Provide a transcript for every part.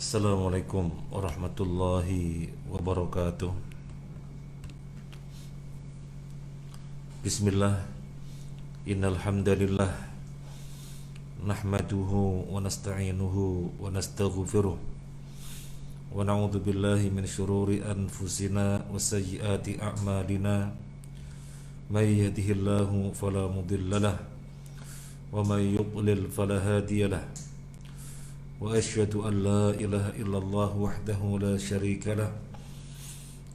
Assalamualaikum warahmatullahi wabarakatuh. Bismillah. Innal hamdalillah nahmaduhu wa nasta'inuhu wa nastaghfiruh wa na'udzu billahi min syururi anfusina wa sayyiati a'malina. May yahdihillahu fala mudhillalah wa may yudlil fala hadiyalah. Wa asyhadu an la ilaha illallah wahdahu la syarika lah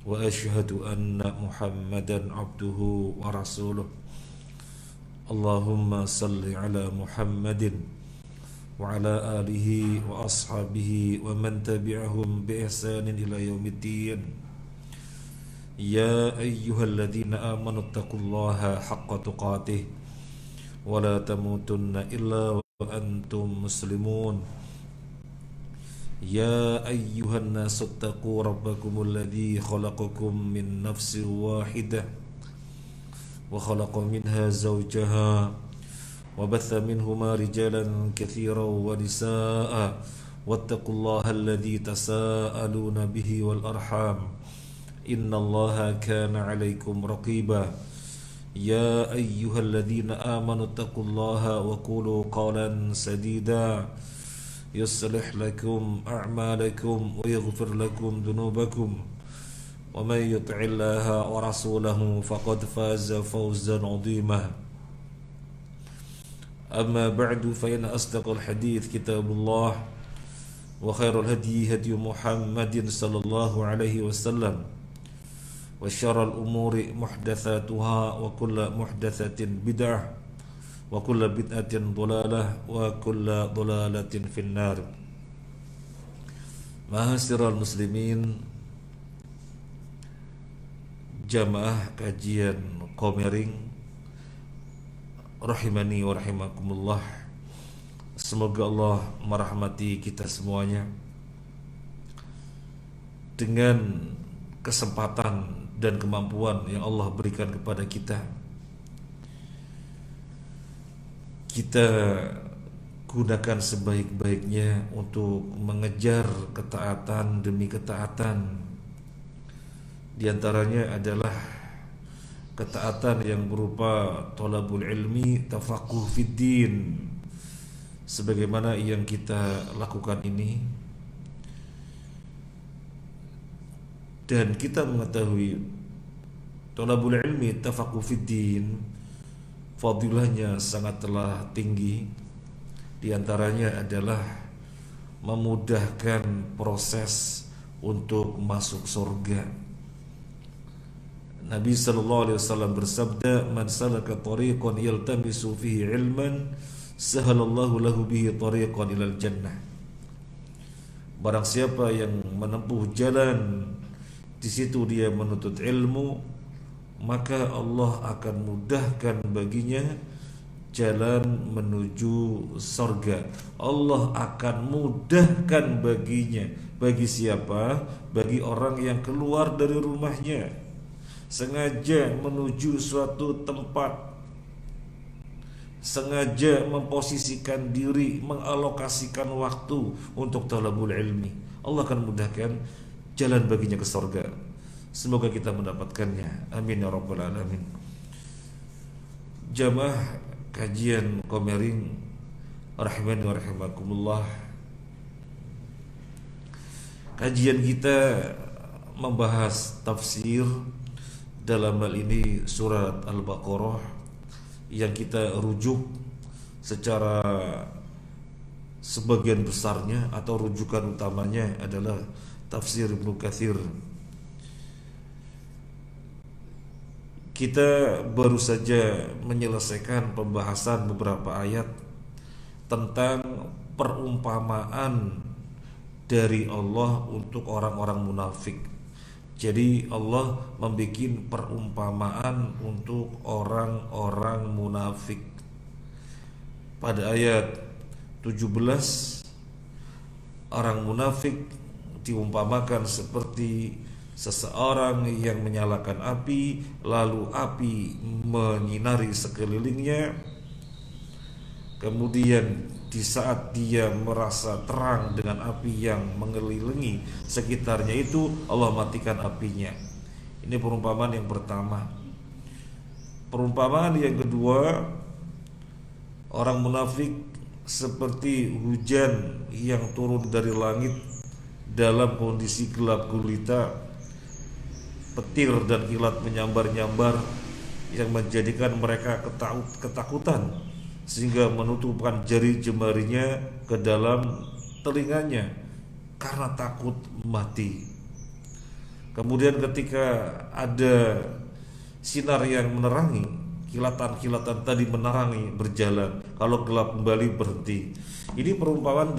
wa asyhadu anna Muhammadan abduhu wa rasuluh. Allahumma salli ala Muhammadin wa ala alihi wa ashabihi wa man tabi'ahum bi ihsanin ila yaumiddin. Ya ayyuhalladzina amanu taqullaha haqqa tuqatih wa la tamutunna illa wa antum muslimun. Ya ayyuhan nasu attaqu rabbakumul ladzi khalaqakum min nafsin wahidah wa khalaqa minha zawjaha wa batha minhuma rijalan katsiran wa nisaa'a wattaqullaha alladzi tasaaluna bihi wal arham innallaha kana 'alaikum raqiba. Ya ayyuhalladzina amanu taqullaha wa qulu qawlan sadida يصلح لكم أعمالكم ويغفر لكم ذنوبكم ومن يطع الله ورسوله فقد فاز فوزا عظيما. أما بعد فإن أصدق الحديث كتاب الله وخير الهدي هدي محمد صلى الله عليه وسلم وشر الأمور محدثاتها وكل محدثة بدعة wa kullu bid'atin dhalalah wa kullu dhalalatin finnar. Ma'asyiral muslimin, jamaah kajian Komering rahimani wa rahimakumullah. Semoga Allah merahmati kita semuanya dengan kesempatan dan kemampuan yang Allah berikan kepada kita. Kita gunakan sebaik-baiknya untuk mengejar ketaatan demi ketaatan. Di antaranya adalah ketaatan yang berupa thalabul ilmi, tafaqquh fid din, sebagaimana yang kita lakukan ini. Dan kita mengetahui thalabul ilmi, tafaqquh fid din, fadilahnya sangatlah tinggi. Di antaranya adalah memudahkan proses untuk masuk surga. Nabi sallallahu alaihi wasallam bersabda, "Man salaka tariqan yaltamisu fihi ilman, sahalallahu lahu bihi tariqan ilal jannah." Barang siapa yang menempuh jalan, di situ dia menuntut ilmu, maka Allah akan mudahkan baginya jalan menuju surga. Allah akan mudahkan baginya. Bagi siapa? Bagi orang yang keluar dari rumahnya sengaja menuju suatu tempat, sengaja memposisikan diri, mengalokasikan waktu untuk talabul ilmi. Allah akan mudahkan jalan baginya ke surga. Semoga kita mendapatkannya. Amin ya rabbal alamin. Jamaah kajian Komering rahimani wa rahimakumullah. Kajian kita membahas tafsir, dalam hal ini surat Al-Baqarah, yang kita rujuk secara sebagian besarnya atau rujukan utamanya adalah tafsir Ibnu Katsir. Kita baru saja menyelesaikan pembahasan beberapa ayat tentang perumpamaan dari Allah untuk orang-orang munafik. Jadi Allah membuat perumpamaan untuk orang-orang munafik. Pada ayat 17, orang munafik diumpamakan seperti seseorang yang menyalakan api, lalu api menyinari sekelilingnya, kemudian di saat dia merasa terang dengan api yang mengelilingi sekitarnya itu, Allah matikan apinya. Ini perumpamaan yang pertama. Perumpamaan yang kedua, orang munafik seperti hujan yang turun dari langit dalam kondisi gelap gulita, petir dan kilat menyambar-nyambar yang menjadikan mereka ketakutan sehingga menutupkan jari jemarinya ke dalam telinganya karena takut mati. Kemudian ketika ada sinar yang menerangi, kilatan-kilatan tadi menerangi berjalan, kalau gelap kembali berhenti. Ini perumpamaan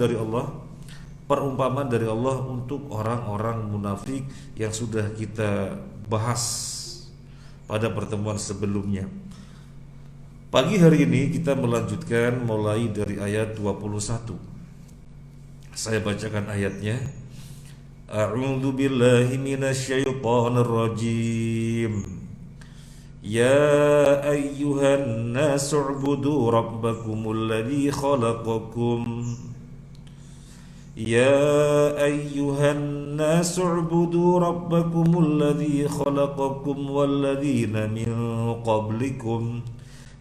dari Allah untuk orang-orang munafik yang sudah kita bahas pada pertemuan sebelumnya. Pagi hari ini kita melanjutkan mulai dari ayat 21. Saya bacakan ayatnya. A'udzu billahi minasyaitonir rajim. Ya ayyuhan nasu u'budu rabbakumul ladzi khalaqakum. يا أيها الناس اعبدوا ربكم الذي خلقكم والذين من قبلكم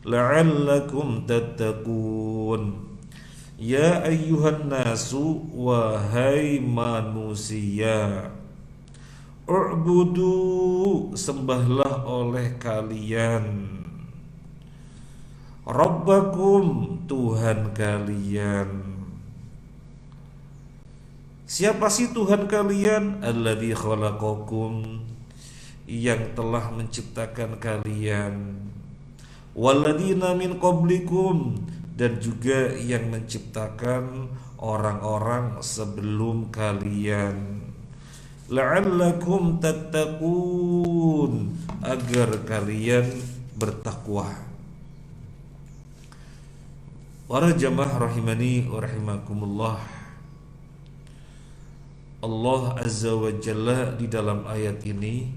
لعلكم تتقون. يا أيها الناس wahai manusia, u'budu sembahlah oleh kalian, Rabbakum Tuhan kalian. Siapa sih Tuhan kalian? Alladzi khalaqakum, yang telah menciptakan kalian, walladzina min qablikum, dan juga yang menciptakan orang-orang sebelum kalian, la'allakum tattaqun, agar kalian bertakwa. Para jamaah rahimani wa rahimakumullah, Allah Azza wa Jalla di dalam ayat ini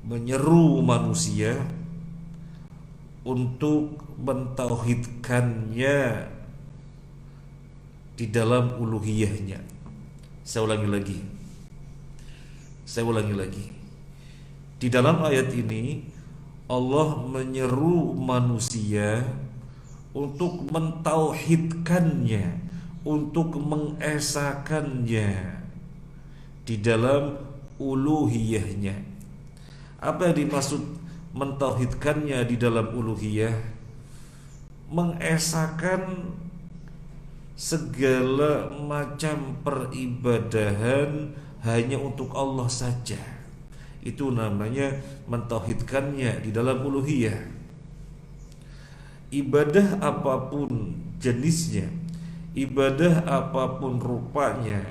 menyeru manusia untuk mentauhidkannya di dalam uluhiyahnya. Saya ulangi lagi. Di dalam ayat ini Allah menyeru manusia untuk mentauhidkannya, untuk mengesakannya di dalam uluhiyahnya. Apa yang dimaksud mentauhidkannya di dalam uluhiyah? Mengesakan segala macam peribadahan hanya untuk Allah saja. Itu namanya mentauhidkannya di dalam uluhiyah. Ibadah apapun jenisnya, ibadah apapun rupanya,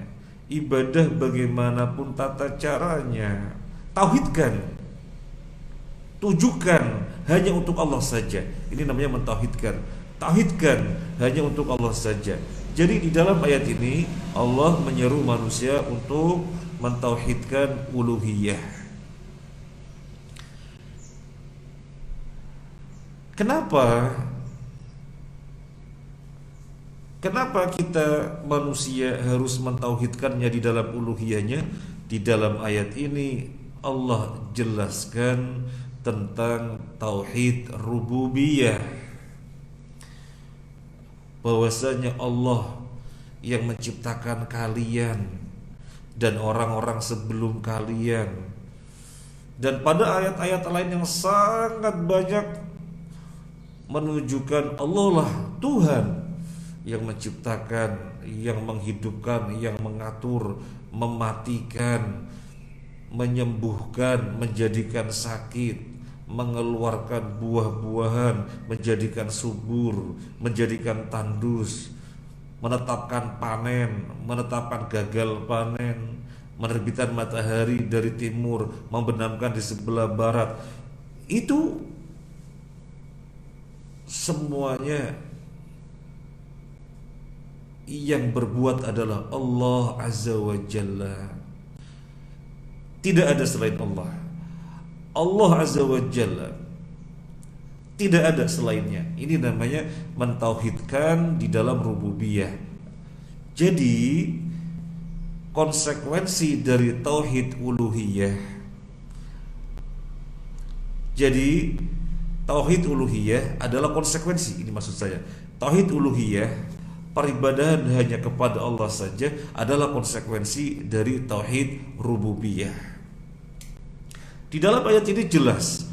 ibadah bagaimanapun tata caranya, tauhidkan, tujukan hanya untuk Allah saja. Ini namanya mentauhidkan. Tauhidkan hanya untuk Allah saja. Jadi di dalam ayat ini Allah menyeru manusia untuk mentauhidkan uluhiyah. Kenapa kita manusia harus mentauhidkannya di dalam uluhiyahnya? Di dalam ayat ini Allah jelaskan tentang tauhid rububiyah, bahwasanya Allah yang menciptakan kalian dan orang-orang sebelum kalian. Dan pada ayat-ayat lain yang sangat banyak menunjukkan Allah lah Tuhan yang menciptakan, yang menghidupkan, yang mengatur, mematikan, menyembuhkan, menjadikan sakit, mengeluarkan buah-buahan, menjadikan subur, menjadikan tandus, menetapkan panen, menetapkan gagal panen, menerbitkan matahari dari timur, membenamkan di sebelah barat. Itu semuanya yang berbuat adalah Allah Azza wa Jalla. Tidak ada selain Allah. Allah Azza wa Jalla Tidak ada selainnya. Ini namanya mentauhidkan di dalam rububiyah. Jadi konsekuensi dari tauhid uluhiyah. Jadi tauhid uluhiyah adalah konsekuensi. Ini maksud saya. Tauhid uluhiyah, peribadahan hanya kepada Allah saja, adalah konsekuensi dari tauhid rububiyah. Di dalam ayat ini jelas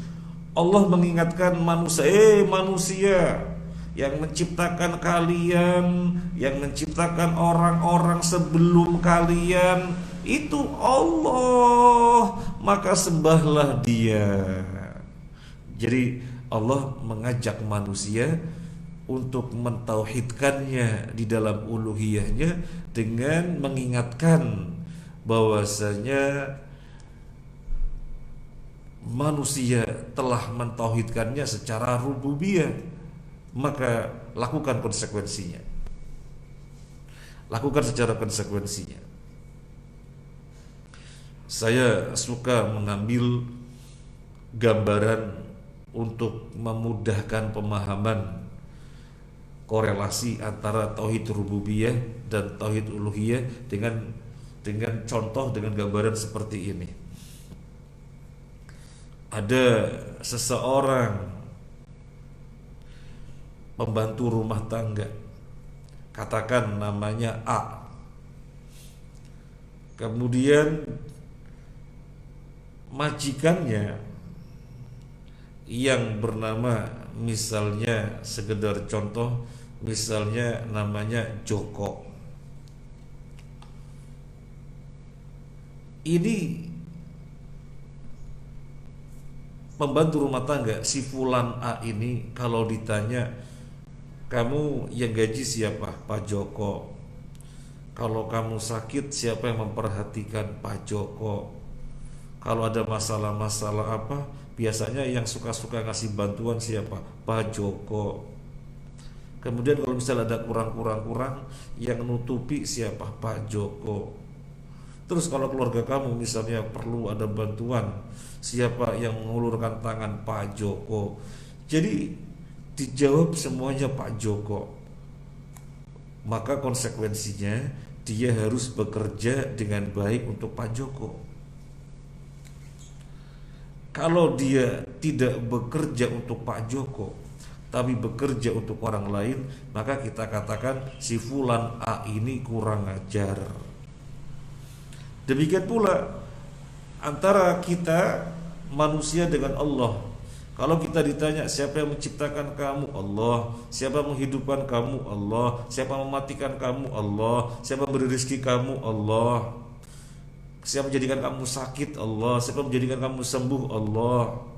Allah mengingatkan manusia yang menciptakan kalian, yang menciptakan orang-orang sebelum kalian, itu Allah, maka sembahlah Dia. Jadi Allah mengajak manusia untuk mentauhidkannya di dalam uluhiyahnya dengan mengingatkan bahwasanya manusia telah mentauhidkannya secara rububiyah, maka lakukan konsekuensinya. Lakukan secara konsekuensinya. Saya suka mengambil gambaran untuk memudahkan pemahaman korelasi antara tauhid rububiyah dan tauhid uluhiyah dengan contoh, dengan gambaran seperti ini. Ada seseorang pembantu rumah tangga, katakan namanya A. Kemudian majikannya yang bernama, misalnya sekedar contoh, misalnya namanya Joko. Ini pembantu rumah tangga si Fulan A ini, kalau ditanya, kamu yang gaji siapa? Pak Joko. Kalau kamu sakit, siapa yang memperhatikan? Pak Joko. Kalau ada masalah-masalah apa, biasanya yang suka-suka ngasih bantuan siapa? Pak Joko. Kemudian kalau misalnya ada kurang, yang nutupi siapa? Pak Joko. Terus kalau keluarga kamu misalnya perlu ada bantuan, siapa yang mengulurkan tangan? Pak Joko. Jadi dijawab semuanya Pak Joko. Maka konsekuensinya dia harus bekerja dengan baik untuk Pak Joko. Kalau dia tidak bekerja untuk Pak Joko, tapi bekerja untuk orang lain, maka kita katakan si Fulan A ini kurang ajar. Demikian pula antara kita manusia dengan Allah. Kalau kita ditanya siapa yang menciptakan kamu? Allah. Siapa yang menghidupkan kamu? Allah. Siapa yang mematikan kamu? Allah. Siapa yang beri rezeki kamu? Allah. Siapa menjadikan kamu sakit? Allah. Siapa menjadikan kamu sembuh? Allah.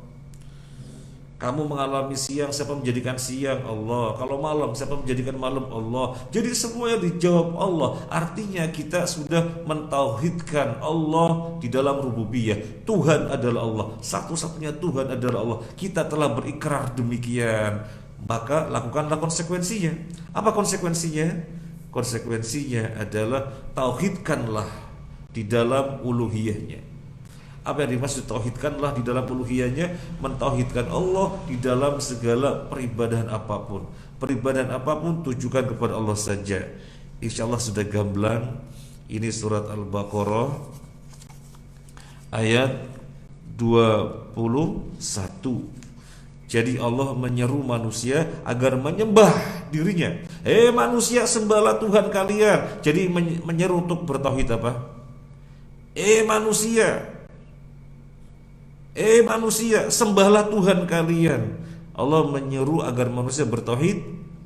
Kamu mengalami siang, siapa menjadikan siang? Allah. Kalau malam, siapa menjadikan malam? Allah. Jadi semuanya dijawab Allah. Artinya kita sudah mentauhidkan Allah di dalam rububiyah. Tuhan adalah Allah, satu-satunya Tuhan adalah Allah. Kita telah berikrar demikian, maka lakukanlah konsekuensinya. Apa konsekuensinya? Konsekuensinya adalah tauhidkanlah di dalam uluhiyahnya. Apa yang dimaksud tauhidkanlah di dalam uluhiyahnya? Mentauhidkan Allah di dalam segala peribadahan apapun. Peribadahan apapun tujukan kepada Allah saja. Insyaallah sudah gamblang. Ini surat Al-Baqarah ayat 21. Jadi Allah menyeru manusia agar menyembah dirinya. Manusia, sembahlah Tuhan kalian. Jadi menyeru untuk bertauhid apa? Manusia, sembahlah Tuhan kalian. Allah menyeru agar manusia bertauhid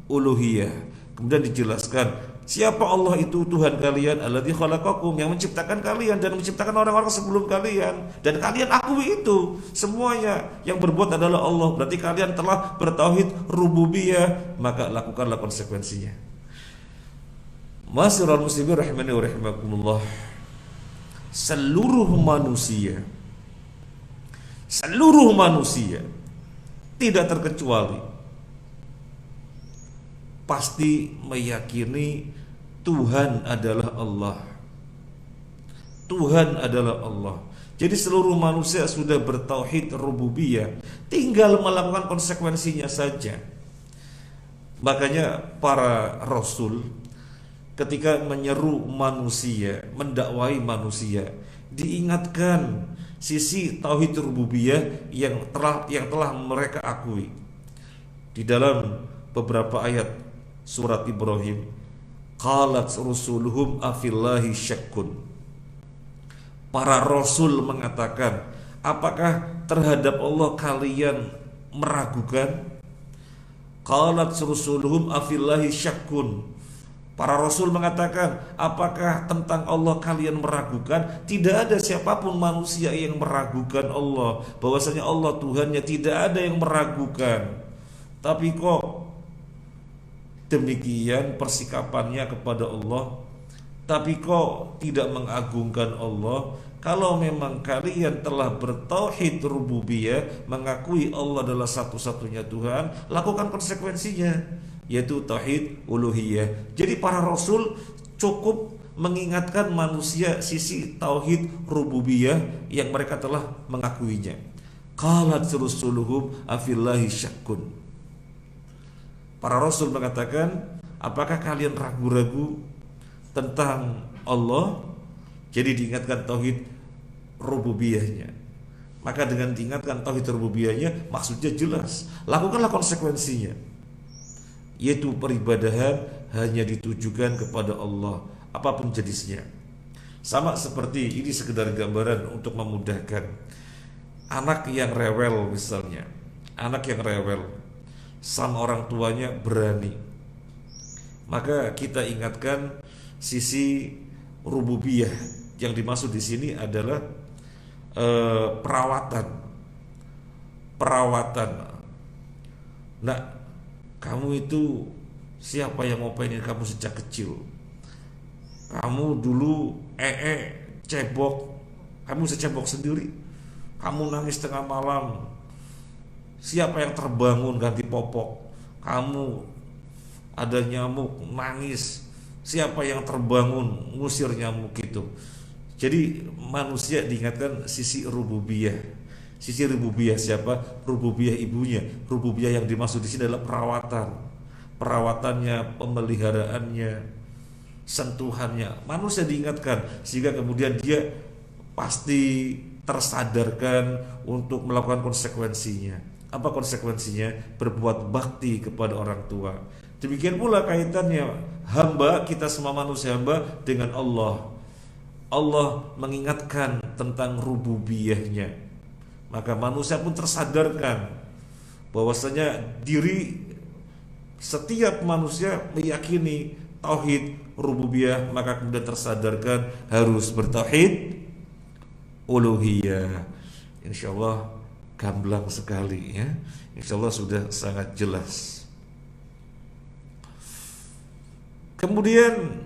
uluhiyah. Kemudian dijelaskan siapa Allah itu Tuhan kalian, alladzi khalaqakum, yang menciptakan kalian dan menciptakan orang-orang sebelum kalian, dan kalian akui itu semuanya yang berbuat adalah Allah. Berarti kalian telah bertauhid rububiyah, maka lakukanlah konsekuensinya. Ma'asyiral muslimin rahimani wa rahimakumullah. Seluruh manusia tidak terkecuali pasti meyakini Tuhan adalah Allah. Tuhan adalah Allah. Jadi seluruh manusia sudah bertauhid rububiyah. tinggal melakukan konsekuensinya saja. Makanya para rasul ketika menyeru manusia, mendakwai manusia, diingatkan sisi tauhid rububiyah yang telah mereka akui. Di dalam beberapa ayat surat Ibrahim, qalat rusuluhum afillahi syakkun. Para rasul mengatakan, apakah terhadap Allah kalian meragukan? Qalat rusuluhum afillahi syakkun. Para rasul mengatakan, apakah tentang Allah kalian meragukan? Tidak ada siapapun manusia yang meragukan Allah, bahwasanya Allah Tuhannya, tidak ada yang meragukan. Tapi kok demikian persikapannya kepada Allah? Tapi kok tidak mengagungkan Allah? Kalau memang kalian telah bertauhid rububiyah, mengakui Allah adalah satu-satunya Tuhan, lakukan konsekuensinya, yaitu tauhid uluhiyah. Jadi para rasul cukup mengingatkan manusia sisi tauhid rububiyah yang mereka telah mengakuinya. Qalat rusuluhum afillahi syakkun. Para rasul mengatakan, apakah kalian ragu-ragu tentang Allah? Jadi diingatkan tauhid rububiyahnya. Maka dengan diingatkan tauhid rububiyahnya, maksudnya jelas, lakukanlah konsekuensinya, yaitu peribadahan hanya ditujukan kepada Allah, apapun jenisnya. Sama seperti ini, sekedar gambaran untuk memudahkan. Anak yang rewel misalnya, anak yang rewel sama orang tuanya berani, maka kita ingatkan sisi rububiyah. Yang dimaksud di sini adalah perawatan. Nah, kamu itu siapa yang ngopainin kamu sejak kecil? Kamu dulu cebok, kamu secebok sendiri. Kamu nangis tengah malam, siapa yang terbangun ganti popok? Kamu ada nyamuk, nangis, siapa yang terbangun ngusir nyamuk itu? Jadi manusia diingatkan sisi rububiyah. Sisi rububiyah siapa? Rububiyah ibunya. Rububiyah yang dimaksud di sini adalah perawatannya, pemeliharaannya, sentuhannya. Manusia diingatkan sehingga kemudian dia pasti tersadarkan untuk melakukan konsekuensinya. Apa konsekuensinya? Berbuat bakti kepada orang tua. Demikian pula kaitannya hamba, kita semua manusia hamba dengan Allah. Allah mengingatkan tentang rububiyahnya, maka manusia pun tersadarkan bahwasanya diri setiap manusia meyakini tauhid rububiyah, maka kemudian tersadarkan harus bertauhid uluhiyah. Insyaallah gamblang sekali ya. Insyaallah sudah sangat jelas. Kemudian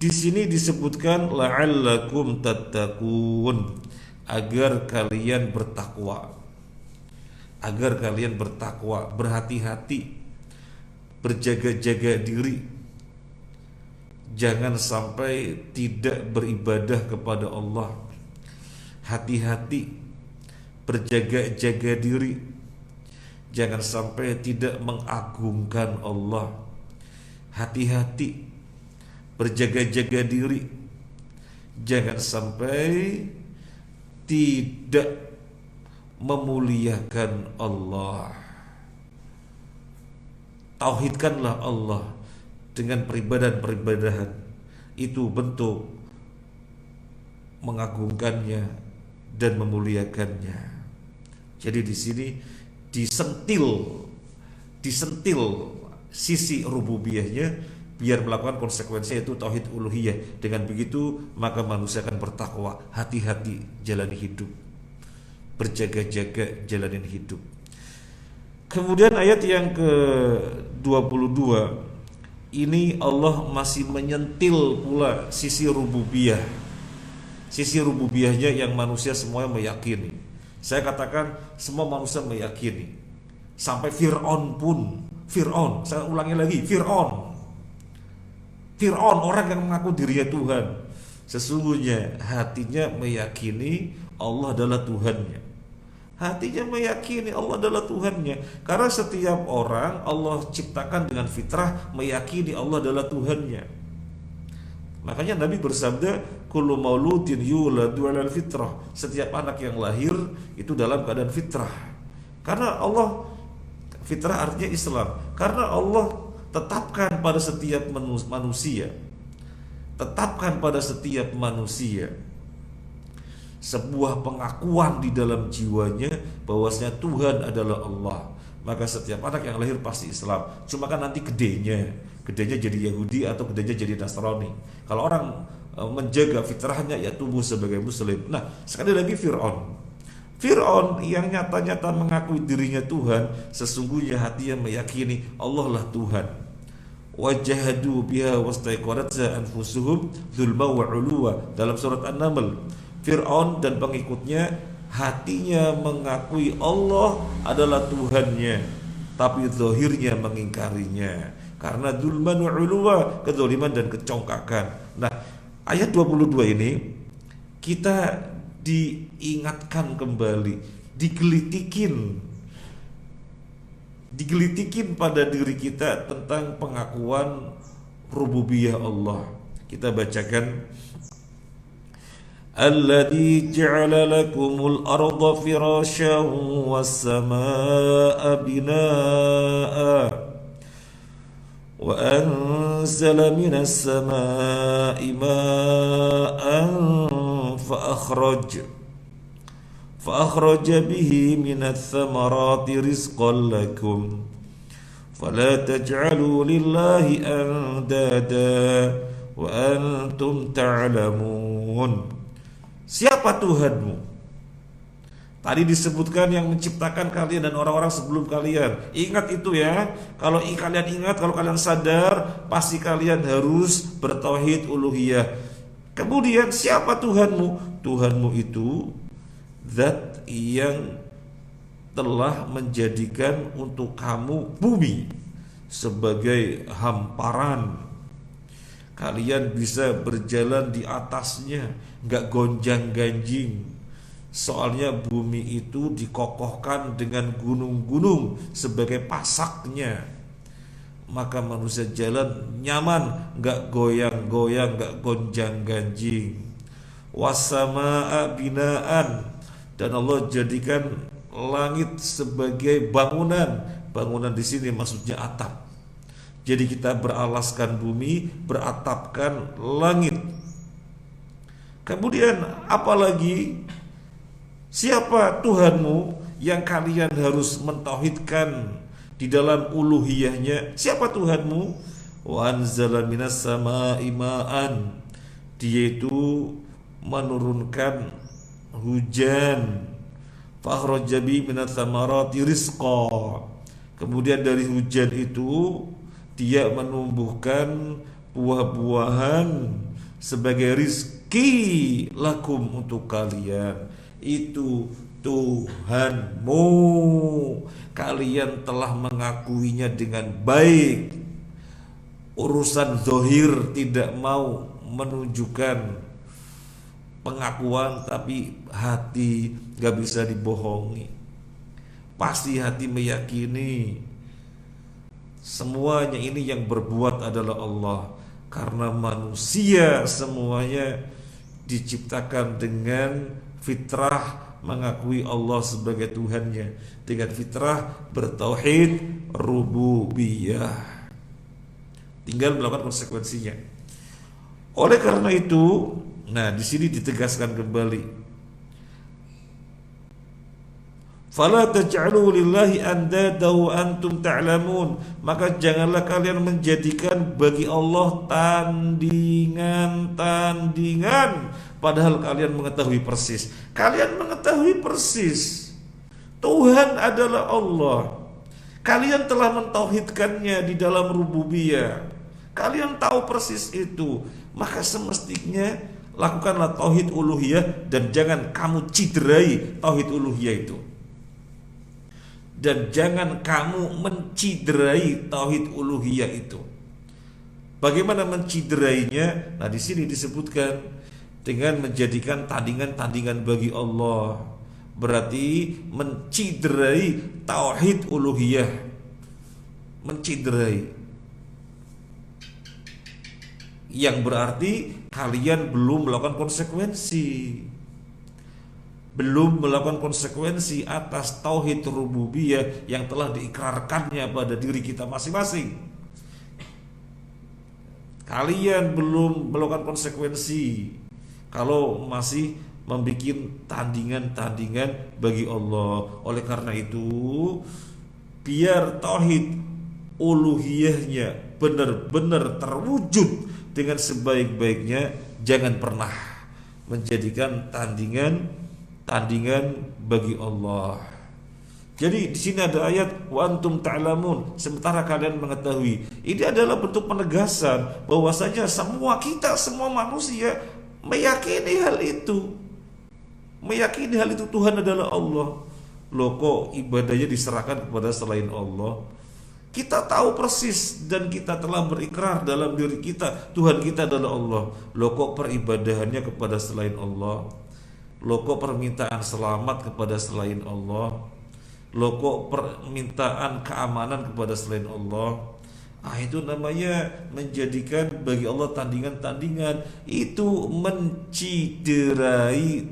di sini disebutkan la'allakum tattaqun, agar kalian bertakwa. Agar kalian bertakwa, berhati-hati, berjaga-jaga diri. Jangan sampai tidak beribadah kepada Allah. Hati-hati, berjaga-jaga diri. Jangan sampai tidak mengagungkan Allah. Hati-hati, berjaga-jaga diri, jangan sampai tidak memuliakan Allah. Tauhidkanlah Allah dengan peribadahan-peribadahan, itu bentuk mengagungkannya dan memuliakannya. Jadi di sini disentil sisi rububiyahnya, biar melakukan konsekuensinya, yaitu tauhid uluhiyah. Dengan begitu maka manusia akan bertakwa. Hati-hati jalani hidup, berjaga-jaga jalanin hidup. Kemudian ayat yang ke-22 ini Allah masih menyentil pula sisi rububiyah. Sisi rububiyahnya yang manusia semuanya meyakini. Saya katakan semua manusia meyakini. Sampai Fir'aun pun, saya ulangi lagi, Fir'aun orang yang mengaku dirinya Tuhan, sesungguhnya hatinya meyakini Allah adalah Tuhannya. Hatinya meyakini Allah adalah Tuhannya. Karena setiap orang Allah ciptakan dengan fitrah meyakini Allah adalah Tuhannya. Makanya Nabi bersabda, kullu mauludin yuladu 'alal fitrah. Setiap anak yang lahir itu dalam keadaan fitrah. Karena Allah, fitrah artinya Islam. Karena Allah tetapkan pada setiap manusia. Tetapkan pada setiap manusia sebuah pengakuan di dalam jiwanya bahwasanya Tuhan adalah Allah. Maka setiap anak yang lahir pasti Islam. Cuma kan nanti gedenya jadi Yahudi atau gedenya jadi Nasrani. Kalau orang menjaga fitrahnya ya tumbuh sebagai Muslim. Nah, sekali lagi Fir'aun yang nyata-nyata mengakui dirinya Tuhan, sesungguhnya hatinya meyakini Allah lah Tuhan. Wajahadu biha wastaiqanatha anfusuhum dzulma wa 'uluwa, dalam surat An-Naml. Fir'aun dan pengikutnya hatinya mengakui Allah adalah Tuhannya, tapi zahirnya mengingkarinya karena dzulman wa 'uluwa, kezaliman dan kecongkakan. Nah, ayat 22 ini kita diingatkan kembali, digelitikin pada diri kita tentang pengakuan rububiyah Allah. Kita bacakan, alladzi ja'ala lakumul arda firasyan was samaa'a binaa'a wa anzala minas samaa'i maa'an فأخرج به من الثمرات رزقا لكم فلا تجعلوا لله أندادا وأنتم تعلمون. Siapa Tuhanmu? Tadi disebutkan yang menciptakan kalian dan orang-orang sebelum kalian. Ingat itu ya. Kalau kalian ingat, kalau kalian sadar, pasti kalian harus bertauhid uluhiyah. Kemudian siapa Tuhanmu? Tuhanmu itu zat yang telah menjadikan untuk kamu bumi sebagai hamparan. Kalian bisa berjalan di atasnya, gak gonjang-ganjing. Soalnya bumi itu dikokohkan dengan gunung-gunung sebagai pasaknya. Maka manusia jalan nyaman, gak goyang-goyang, gak gonjang-ganjing. Wassama'a binaan, dan Allah jadikan langit sebagai bangunan. Bangunan di sini maksudnya atap. Jadi kita beralaskan bumi, beratapkan langit. Kemudian apalagi, siapa Tuhanmu yang kalian harus mentauhidkan di dalam uluhiyahnya? Siapa Tuhanmu? Wa anzala minas samaa'i ma'an, dia itu menurunkan hujan. Fakhraja bi minats tsamarati rizqa, kemudian dari hujan itu dia menumbuhkan buah-buahan sebagai rizki lakum, untuk kalian. Itu Tuhanmu, kalian telah mengakuinya dengan baik. Urusan zahir tidak mau menunjukkan pengakuan, tapi hati gak bisa dibohongi. Pasti hati meyakini semuanya ini yang berbuat adalah Allah. Karena manusia semuanya diciptakan dengan fitrah mengakui Allah sebagai Tuhannya, dengan fitrah bertauhid rububiyah. Tinggal melakukan konsekuensinya. Oleh karena itu, nah di sini ditegaskan kembali, fala taj'alu lillahi andada wa antum ta'lamun, maka janganlah kalian menjadikan bagi Allah tandingan padahal kalian mengetahui persis. Kalian mengetahui persis Tuhan adalah Allah. Kalian telah mentauhidkannya di dalam rububiyah. Kalian tahu persis itu. Maka semestinya lakukanlah tauhid uluhiyah, dan jangan kamu ciderai tauhid uluhiyah itu. Dan jangan kamu menciderai tauhid uluhiyah itu. Bagaimana menciderainya? Nah, di sini disebutkan dengan menjadikan tandingan-tandingan bagi Allah. berarti menciderai tauhid uluhiyah, menciderai, yang berarti kalian belum melakukan konsekuensi, belum melakukan konsekuensi atas tauhid rububiyah yang telah diikrarkannya pada diri kita masing-masing. Kalian belum melakukan konsekuensi kalau masih membuat tandingan-tandingan bagi Allah. Oleh karena itu, biar tauhid uluhiyahnya benar-benar terwujud dengan sebaik-baiknya, jangan pernah menjadikan tandingan bagi Allah. Jadi di sini ada ayat wa antum ta'lamun, sementara kalian mengetahui. Ini adalah bentuk penegasan bahwasanya semua kita, semua manusia meyakini hal itu. Meyakini hal itu Tuhan adalah Allah. Loh, kok ibadahnya diserahkan kepada selain Allah? Kita tahu persis dan kita telah berikrar dalam diri kita Tuhan kita adalah Allah. Loh, kok peribadahannya kepada selain Allah? Loh, kok permintaan selamat kepada selain Allah? Loh, kok permintaan keamanan kepada selain Allah? Itu namanya menjadikan bagi Allah tandingan-tandingan. Itu menciderai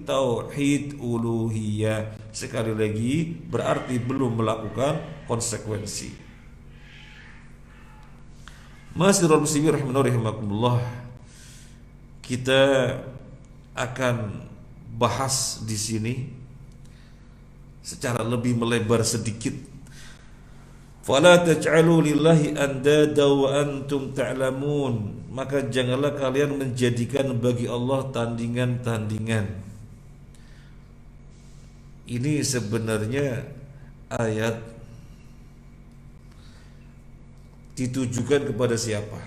tauhid uluhiyah. Sekali lagi, berarti belum melakukan konsekuensi. Masyiral muslimin rahimakumullah, kita akan bahas di sini secara lebih melebar sedikit. Fala taj'alu lillahi andada wa antum ta'lamun, maka janganlah kalian menjadikan bagi Allah tandingan-tandingan. Ini sebenarnya ayat ditujukan kepada siapa?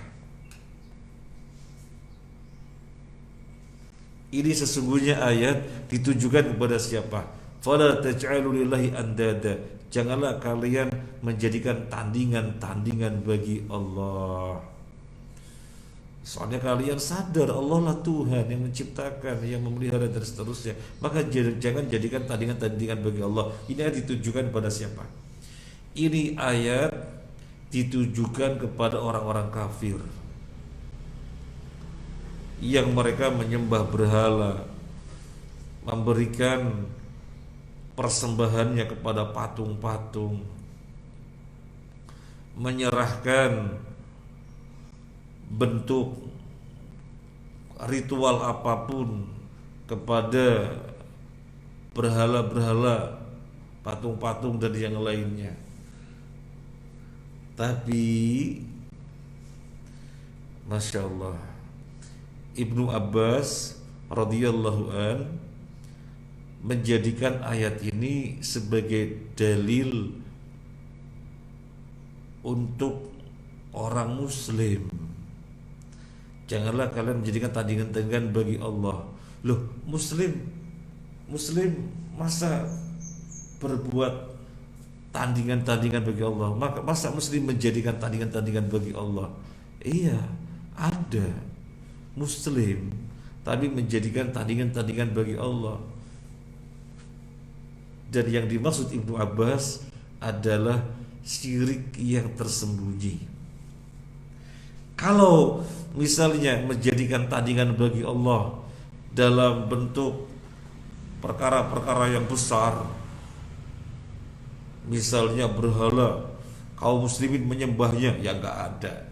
Ini sesungguhnya ayat ditujukan kepada siapa? Fala taj'alu lillahi andada, janganlah kalian menjadikan tandingan-tandingan bagi Allah. Soalnya kalian sadar Allah lah Tuhan yang menciptakan, yang memelihara dan seterusnya. Maka jangan jadikan tandingan-tandingan bagi Allah. Ini ayat ditujukan kepada siapa? Ini ayat ditujukan kepada orang-orang kafir yang mereka menyembah berhala, memberikan persembahannya kepada patung-patung, menyerahkan bentuk ritual apapun kepada berhala-berhala, patung-patung dan yang lainnya. Tapi Masya Allah, Ibnu Abbas radhiyallahu an menjadikan ayat ini sebagai dalil untuk orang muslim. Janganlah kalian menjadikan tandingan-tandingan bagi Allah. Loh, muslim masa berbuat tandingan-tandingan bagi Allah? Masa muslim menjadikan tandingan-tandingan bagi Allah? Iya, ada muslim tapi menjadikan tandingan-tandingan bagi Allah. Dan yang dimaksud Ibnu Abbas adalah syirik yang tersembunyi. Kalau misalnya menjadikan tandingan bagi Allah dalam bentuk perkara-perkara yang besar, misalnya berhala, kaum muslimin menyembahnya, ya nggak ada.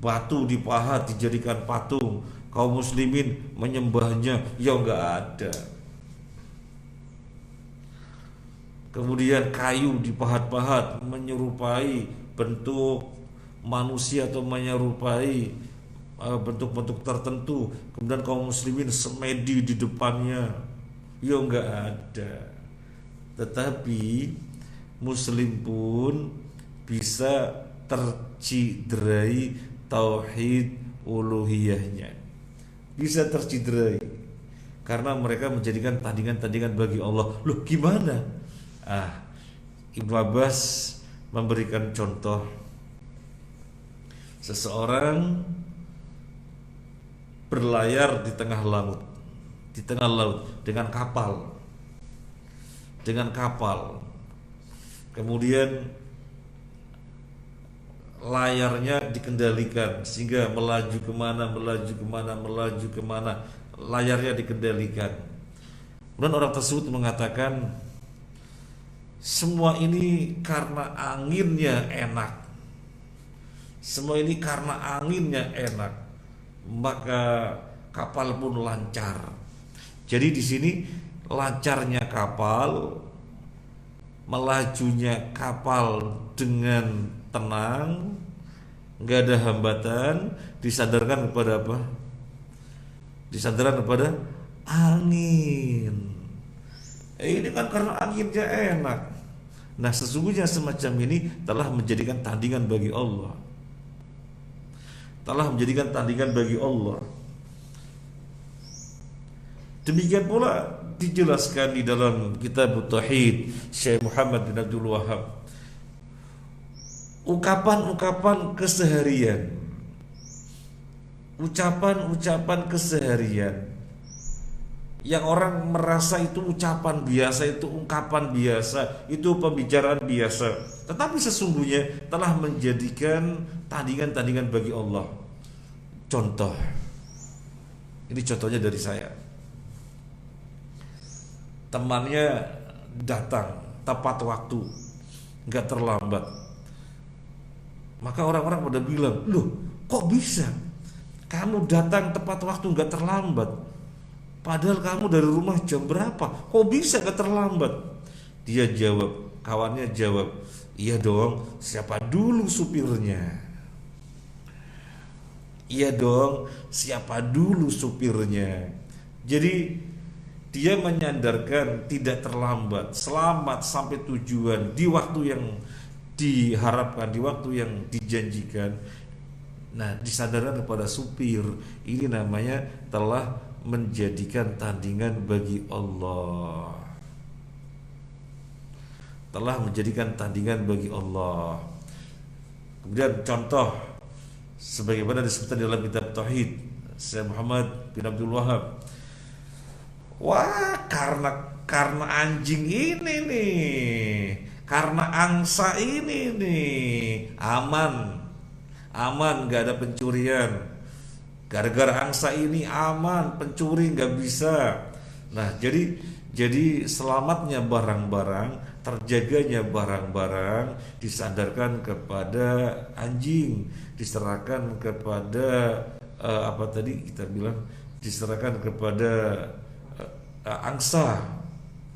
Batu dipahat dijadikan patung, kaum muslimin menyembahnya, ya nggak ada. Kemudian kayu dipahat-pahat menyerupai bentuk manusia atau menyerupai bentuk-bentuk tertentu, kemudian kaum muslimin semedi di depannya, ya nggak ada. Tetapi muslim pun bisa terciderai tauhid uluhiyahnya, bisa terciderai karena mereka menjadikan tandingan-tandingan bagi Allah. Loh, gimana? Ibnu Abbas memberikan contoh seseorang berlayar di tengah laut dengan kapal. dengan kapal. Kemudian layarnya dikendalikan sehingga melaju kemana, layarnya dikendalikan. Kemudian orang tersebut mengatakan, semua ini karena anginnya enak. Semua ini karena anginnya enak, maka kapal pun lancar. Jadi di sini lancarnya kapal, melajunya kapal dengan tenang, nggak ada hambatan, disandarkan kepada apa? Disandarkan kepada angin. Ini kan karena anginnya enak. Nah, sesungguhnya semacam ini telah menjadikan tandingan bagi Allah. Telah menjadikan tandingan bagi Allah. Demikian pula dijelaskan di dalam kitab Tauhid Syekh Muhammad bin Abdul Wahhab. Ucapan-ucapan keseharian, ucapan-ucapan keseharian yang orang merasa itu ucapan biasa, itu ungkapan biasa, itu pembicaraan biasa, tetapi sesungguhnya telah menjadikan tandingan-tandingan bagi Allah. Contoh, ini contohnya dari saya. Temannya datang tepat waktu, nggak terlambat. Maka orang-orang pada bilang, loh kok bisa? Kamu datang tepat waktu, nggak terlambat. Padahal kamu dari rumah jam berapa? Kok bisa gak terlambat? Dia jawab, kawannya jawab, iya dong, siapa dulu supirnya? Iya dong, siapa dulu supirnya? Jadi dia menyandarkan tidak terlambat, selamat sampai tujuan di waktu yang diharapkan, di waktu yang dijanjikan. Nah, disandarkan kepada supir. Ini namanya telah menjadikan tandingan bagi Allah. Telah menjadikan tandingan bagi Allah. Kemudian contoh sebagaimana disebutkan dalam kitab Tauhid Syekh Muhammad bin Abdul Wahhab. Wah, karena anjing ini nih, karena angsa ini nih, aman, gak ada pencurian. Gara-gara angsa ini aman, pencuri nggak bisa. Nah, jadi selamatnya barang-barang, terjaganya barang-barang disandarkan kepada anjing, diserahkan kepada apa tadi kita bilang, diserahkan kepada angsa.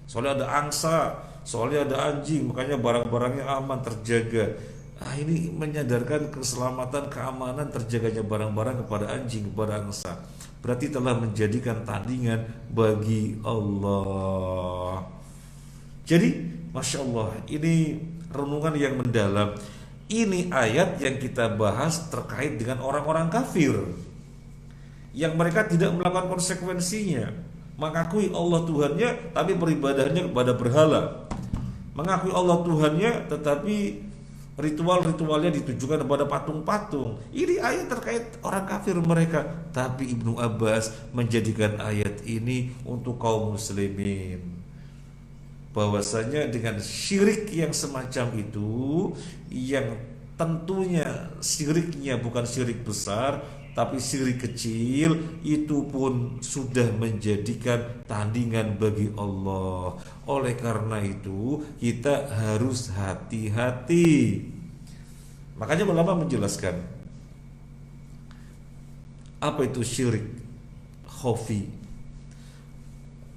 Soalnya ada angsa, soalnya ada anjing, makanya barang-barangnya aman, terjaga. Ini menyadarkan keselamatan, keamanan, terjaganya barang-barang kepada anjing, kepada angsa. Berarti telah menjadikan tandingan bagi Allah. Jadi, Masya Allah, ini renungan yang mendalam. Ini ayat yang kita bahas terkait dengan orang-orang kafir yang mereka tidak melakukan konsekuensinya. Mengakui Allah Tuhannya, tapi beribadahnya kepada berhala. Mengakui Allah Tuhannya, tetapi ritual-ritualnya ditujukan kepada patung-patung. Ini ayat terkait orang kafir mereka. Tapi Ibnu Abbas menjadikan ayat ini untuk kaum muslimin, bahwasanya dengan syirik yang semacam itu, yang tentunya syiriknya bukan syirik besar, tapi syirik kecil, itu pun sudah menjadikan tandingan bagi Allah. Oleh karena itu kita harus hati-hati. Makanya ulama menjelaskan apa itu syirik khafi.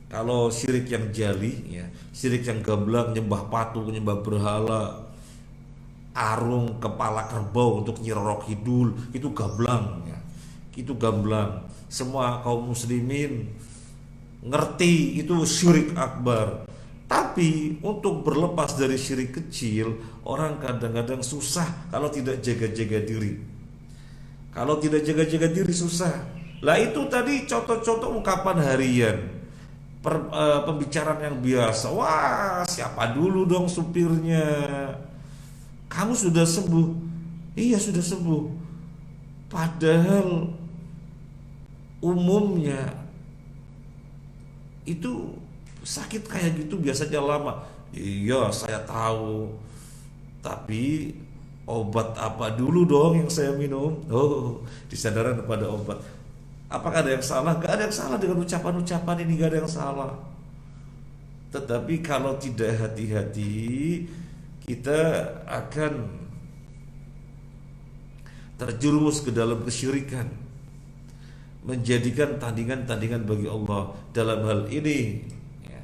Kalau syirik yang jali, ya, syirik yang gamblang, nyembah patung, nyembah berhala, arung kepala kerbau untuk nyirorok hidul, itu gamblang, ya. Itu gamblang. Semua kaum muslimin ngerti itu syirik akbar. Tapi untuk berlepas dari syirik kecil, orang kadang-kadang susah kalau tidak jaga-jaga diri. Kalau tidak jaga-jaga diri susah. Lah itu tadi contoh-contoh ungkapan harian, pembicaraan yang biasa. Wah, siapa dulu dong supirnya? Kamu sudah sembuh? Iya, sudah sembuh. Padahal umumnya itu Sakit kayak gitu biasanya lama. Iya, saya tahu. Tapi obat apa dulu dong yang saya minum? Oh, disadaran kepada obat. Apakah ada yang salah? Gak ada yang salah dengan ucapan-ucapan ini, gak ada yang salah. Tetapi kalau tidak hati-hati, kita akan terjerumus ke dalam kesyirikan, menjadikan tandingan-tandingan bagi Allah. Dalam hal ini ya,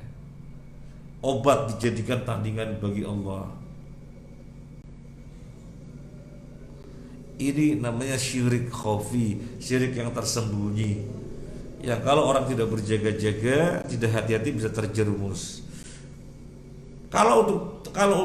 obat dijadikan tandingan bagi Allah. Ini namanya syirik khafi, syirik yang tersembunyi. Ya kalau orang tidak berjaga-jaga, tidak hati-hati bisa terjerumus. Kalau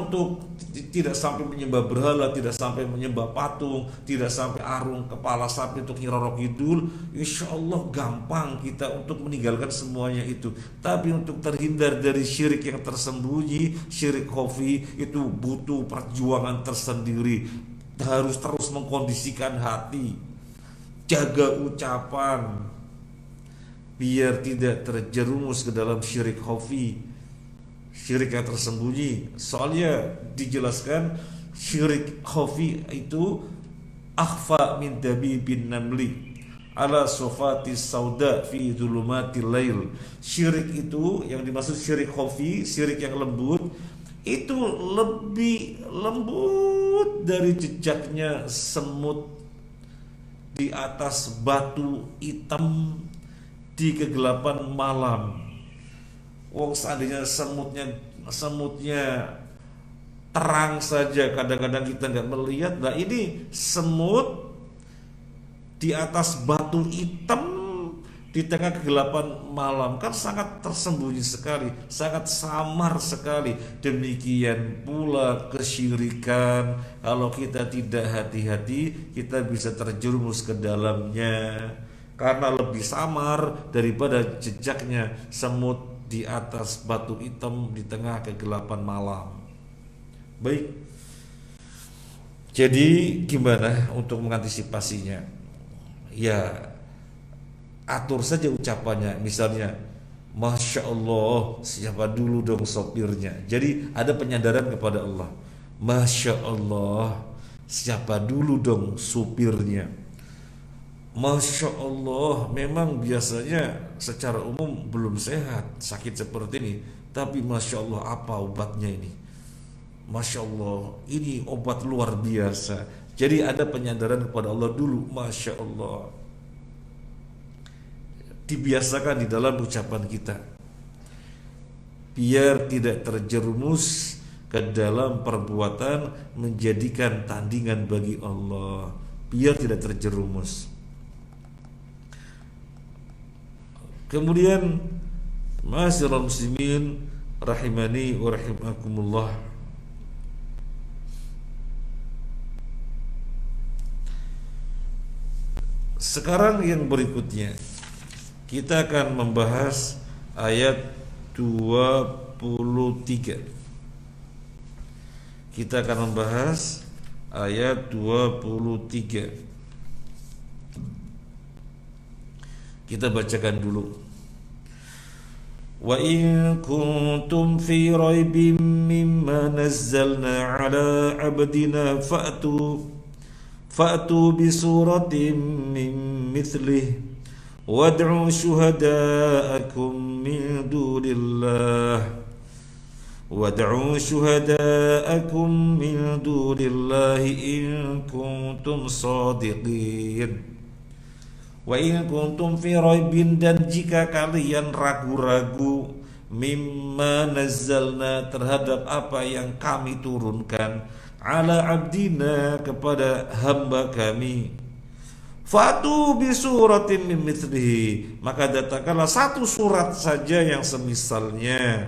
untuk tidak sampai menyembah berhala, tidak sampai menyembah patung, tidak sampai arung kepala sapi untuk Nyi Roro Kidul, insya Allah gampang kita untuk meninggalkan semuanya itu. Tapi untuk terhindar dari syirik yang tersembunyi, syirik khafi, itu butuh perjuangan tersendiri. Harus terus mengkondisikan hati, jaga ucapan, biar tidak terjerumus ke dalam syirik khafi, syirik yang tersembunyi. Soalnya dijelaskan syirik khafi itu akhfa min dabibin namli ala sofati sauda fi dhulumatil lail. Syirik itu yang dimaksud syirik khafi, syirik yang lembut, itu lebih lembut dari jejaknya semut di atas batu hitam di kegelapan malam. Wong seandainya semutnya terang saja, kadang-kadang kita nggak melihat. Nah ini semut di atas batu hitam di tengah kegelapan malam, kan sangat tersembunyi sekali, sangat samar sekali. Demikian pula kesyirikan, kalau kita tidak hati-hati, kita bisa terjerumus ke dalamnya karena lebih samar daripada jejaknya semut di atas batu hitam di tengah kegelapan malam. Baik, jadi gimana untuk mengantisipasinya? Ya, atur saja ucapannya. Misalnya, Masya Allah, siapa dulu dong sopirnya. Jadi ada penyadaran kepada Allah. Masya Allah, siapa dulu dong supirnya. Masya Allah, memang biasanya secara umum belum sehat, sakit seperti ini. Tapi Masya Allah, apa obatnya ini? Masya Allah, ini obat luar biasa. Jadi ada penyadaran kepada Allah dulu. Masya Allah, dibiasakan di dalam ucapan kita, biar tidak terjerumus ke dalam perbuatan menjadikan tandingan bagi Allah, biar tidak terjerumus. Kemudian, ma'asyiral muslimin rahimani wa rahimakumullah, sekarang yang berikutnya kita akan membahas ayat 23. Kita akan membahas ayat 23. Kita bacakan dulu. Wa in kuntum fi raibin mimma nazzalna ala abdina fa'tu bi suratin min mithlih wad'u syuhada'akum min dunillahi in kuntum shadiqin. Wa in kuntum fi raibin, dan jika kalian ragu-ragu, mimma nazzalna, terhadap apa yang kami turunkan, ala abdina, kepada hamba kami, fatu bi suratin min mithlihi, maka datangkanlah satu surat saja yang semisalnya.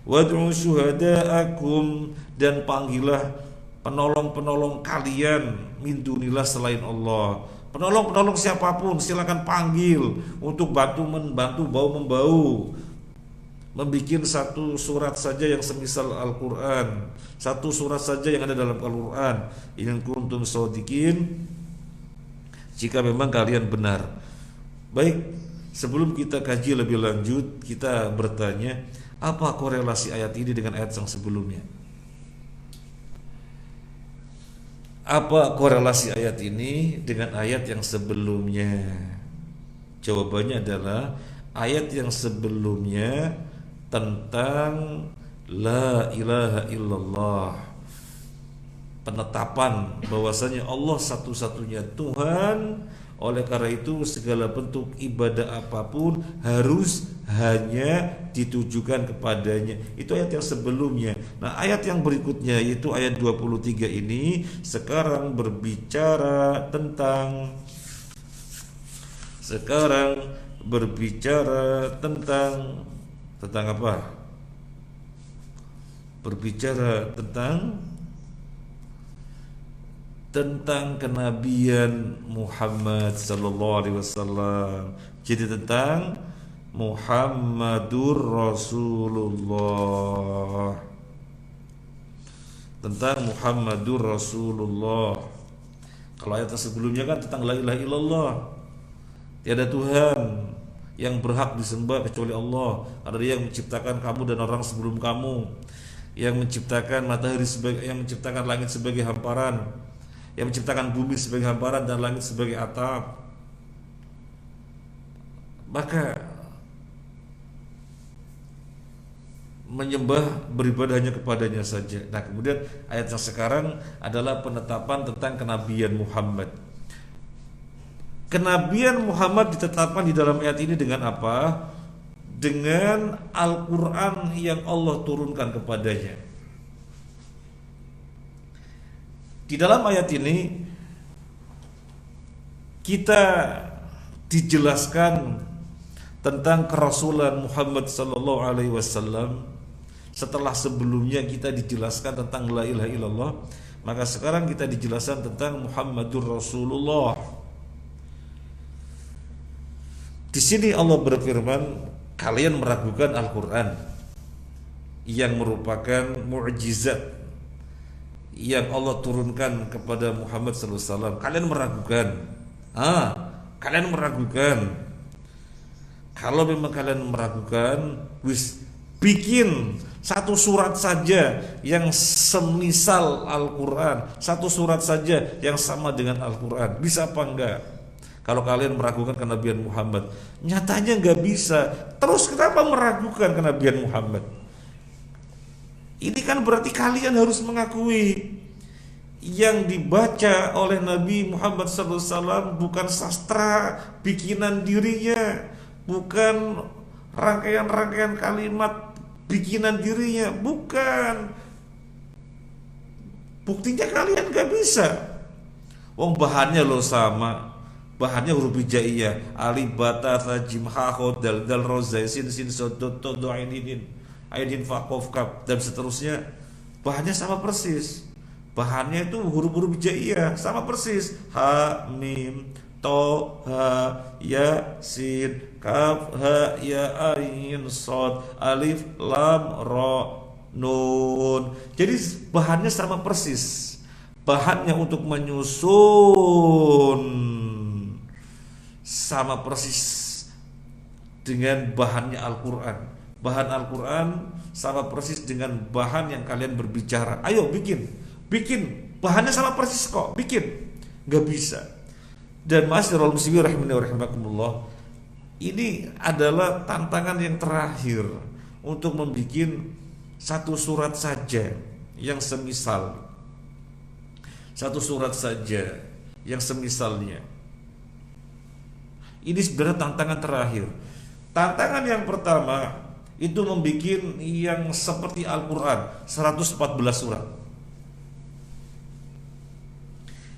Wad'u syuhada'akum, dan panggillah penolong-penolong kalian, min dunillah, selain Allah. Penolong-penolong siapapun silakan panggil untuk membantu bau-membau, membikin satu surat saja yang semisal Al-Quran, satu surat saja yang ada dalam Al-Quran. In kuntum shodiqin, jika memang kalian benar. Baik, sebelum kita kaji lebih lanjut, kita bertanya, apa korelasi ayat ini dengan ayat yang sebelumnya? Apa korelasi ayat ini dengan ayat yang sebelumnya? Jawabannya adalah ayat yang sebelumnya tentang la ilaha illallah, penetapan bahwasanya Allah satu-satunya Tuhan. Oleh karena itu segala bentuk ibadah apapun harus hanya ditujukan kepadanya. Itu ayat yang sebelumnya. Nah, ayat yang berikutnya yaitu ayat 23 ini sekarang berbicara tentang apa? Berbicara tentang kenabian Muhammad sallallahu alaihi wasallam. Jadi tentang Muhammadur Rasulullah. Tentang Muhammadur Rasulullah. Kalau ayat sebelumnya kan tentang la ilaha illallah. Tiada Tuhan yang berhak disembah kecuali Allah. Ada Dia yang menciptakan kamu dan orang sebelum kamu, yang menciptakan matahari yang menciptakan langit sebagai hamparan, yang menciptakan bumi sebagai hamparan dan langit sebagai atap. Maka menyembah beribadah hanya kepadanya saja. Nah, kemudian ayat yang sekarang adalah penetapan tentang kenabian Muhammad. Kenabian Muhammad ditetapkan di dalam ayat ini dengan apa? Dengan Al-Quran yang Allah turunkan kepadanya. Di dalam ayat ini kita dijelaskan tentang kerasulan Muhammad sallallahu alaihi wasallam. Setelah sebelumnya kita dijelaskan tentang la ilaha illallah, maka sekarang kita dijelaskan tentang Muhammadur Rasulullah. Di sini Allah berfirman, kalian meragukan Al-Quran yang merupakan mukjizat yang Allah turunkan kepada Muhammad SAW. Kalian meragukan. Kalian meragukan. Kalau memang kalian meragukan, bikin satu surat saja yang semisal Al-Quran, satu surat saja yang sama dengan Al-Quran. Bisa apa enggak? Kalau kalian meragukan kenabian Muhammad, nyatanya enggak bisa. Terus kenapa meragukan kenabian Muhammad? Ini kan berarti kalian harus mengakui yang dibaca oleh Nabi Muhammad SAW bukan sastra bikinan dirinya, bukan rangkaian-rangkaian kalimat bikinan dirinya, bukan. Buktinya kalian gak bisa. Wong bahannya lo sama, bahannya huruf hijaiyah, alif bata ta jim ha kha dal roza sin sod to do aidin fa qaf kaf dan seterusnya. Bahannya sama persis. Bahannya itu huruf-huruf hijaiyah sama persis. Ha mim to ha ya sin kaf ha ya ain sod alif lam ra nun. Jadi bahannya sama persis. Bahannya untuk menyusun sama persis dengan bahannya Al-Quran. Bahan Al-Quran sama persis dengan bahan yang kalian berbicara. Ayo bikin bahannya sama persis kok, bikin. Gak bisa. Dan ma'asyiral muslimin rahimani wa rahimakumullah, ini adalah tantangan yang terakhir untuk membuat satu surat saja yang semisal, satu surat saja yang semisalnya. Ini sebenarnya tantangan terakhir. Tantangan yang pertama itu membuat yang seperti Al-Quran 114 surat.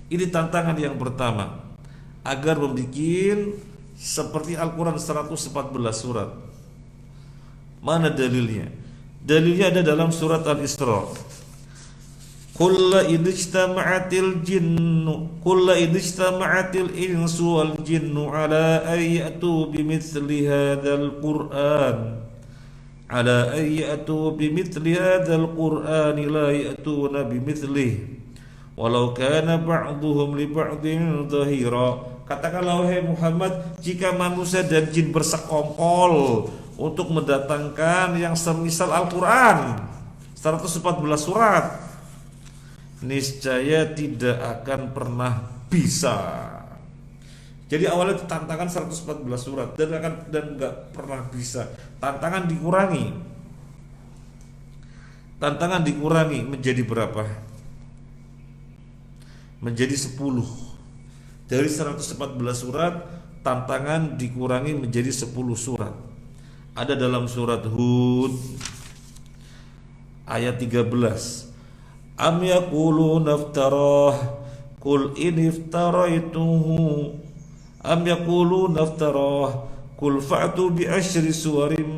Ini tantangan yang pertama, agar membuat seperti Al-Quran 114 surat. Mana dalilnya? Dalilnya ada dalam surat Al-Isra. Qul idijtama'atil insu wal jinnu ala ayyatu bimithli hadzal Qur'an ala ayyatu bimithli hadzal Qur'an la ya'tuna bimithlihi walau kana ba'dhuhum li ba'dhin dhahira Katakanlah wahai Muhammad, jika manusia dan jin bersekongkol untuk mendatangkan yang semisal Al-Quran 114 surat, niscaya tidak akan pernah bisa. Jadi awalnya tantangan 114 surat dan nggak pernah bisa. Tantangan dikurangi menjadi berapa? Menjadi 10. Dari 114 surat, tantangan dikurangi menjadi 10 surat. Ada dalam surat Hud ayat 13. Am yaquluna iftarah qul in iftaraituhu am yaquluna iftarah qul fa'tu bi asyri suwarin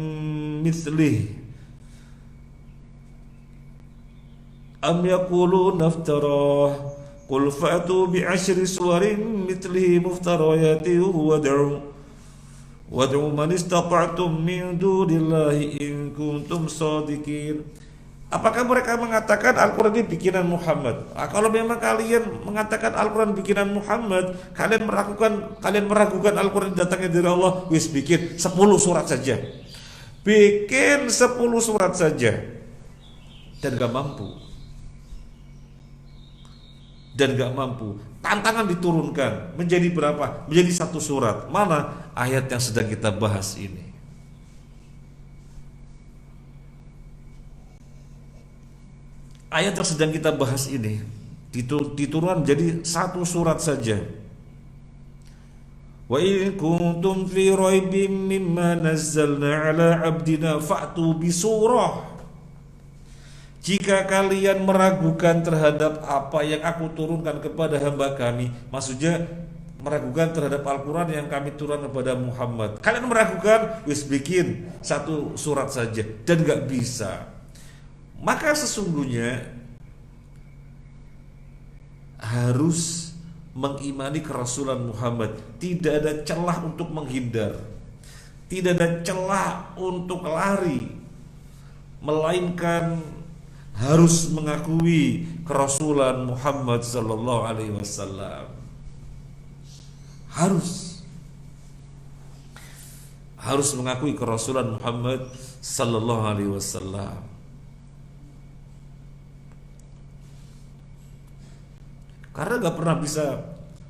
mithlih am yaquluna iftarah qul fa'tu bi asyri suwarin mithlihi muftarayatin wad'u man istata'tum min dunillahi in kuntum shadiqin. Apakah mereka mengatakan Al-Quran ini bikinan Muhammad? Kalau memang kalian mengatakan Al-Quran bikinan Muhammad, kalian meragukan Al-Quran datangnya dari Allah, wis bikin 10 surat saja. Bikin 10 surat saja. Dan gak mampu. Tantangan diturunkan menjadi berapa? Menjadi 1 surat. Mana ayat yang sedang kita bahas ini? Ayat yang sedang kita bahas ini diturunkan menjadi 1 surat saja. Wa in kuntum fi raibim mimma nazzalna ala abdina fa'tu bi surah. Jika kalian meragukan terhadap apa yang aku turunkan kepada hamba kami, maksudnya meragukan terhadap Al-Quran yang kami turunkan kepada Muhammad, kalian meragukan, wis bikin 1 surat saja, dan gak bisa. Maka sesungguhnya harus mengimani kerasulan Muhammad. Tidak ada celah untuk menghindar, tidak ada celah untuk lari, melainkan harus mengakui kerasulan Muhammad sallallahu alaihi wasallam. Harus mengakui kerasulan Muhammad sallallahu alaihi wasallam. Karena gak pernah bisa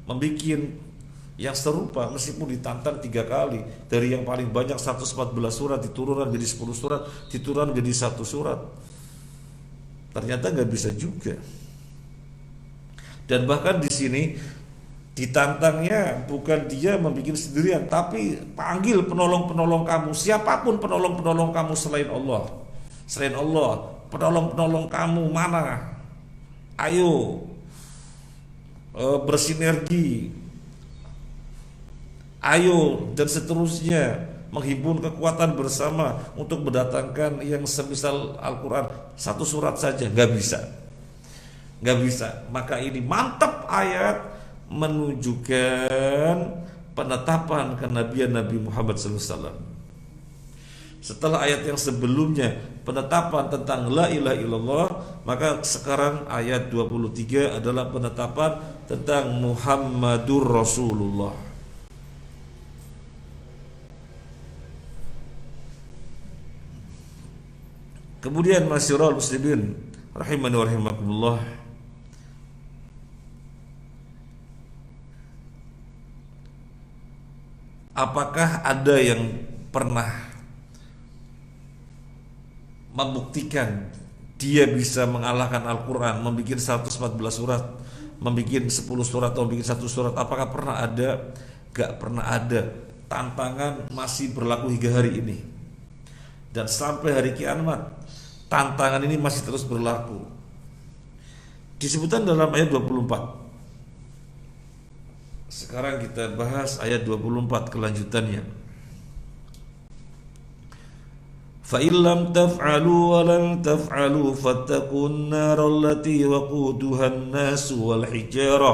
membuat yang serupa meskipun ditantang 3 kali. Dari yang paling banyak 114 surat diturunkan jadi 10 surat, diturunkan jadi 1 surat. Ternyata gak bisa juga. Dan bahkan di sini ditantangnya bukan dia membuat sendirian, tapi panggil penolong-penolong kamu. Siapapun penolong-penolong kamu selain Allah. Penolong-penolong kamu mana? Ayo bersinergi, ayo dan seterusnya, menghimpun kekuatan bersama untuk mendatangkan yang semisal Al-Quran 1 surat saja. Gak bisa. Maka ini mantap ayat menunjukkan penetapan kenabian Nabi Muhammad SAW. Setelah ayat yang sebelumnya penetapan tentang la ilaha illallah, maka sekarang ayat 23 adalah penetapan tentang Muhammadur Rasulullah. Kemudian masyarul muslimin rahimani wa rahimakumullah, apakah ada yang pernah membuktikan dia bisa mengalahkan Al-Quran, membuat 114 surat, membuat 10 surat atau membuat 1 surat? Apakah pernah ada? Gak pernah ada. Tantangan masih berlaku hingga hari ini, dan sampai hari kiamat tantangan ini masih terus berlaku. Disebutkan dalam ayat 24. Sekarang kita bahas ayat 24 kelanjutannya. فَإِنْ لَمْ تَفْعَلُوا وَلَنْ تَفْعَلُوا فَاتَّقُوا النَّارَ الَّتِي وَقُودُهَا النَّاسُ وَالْحِجَارَةُ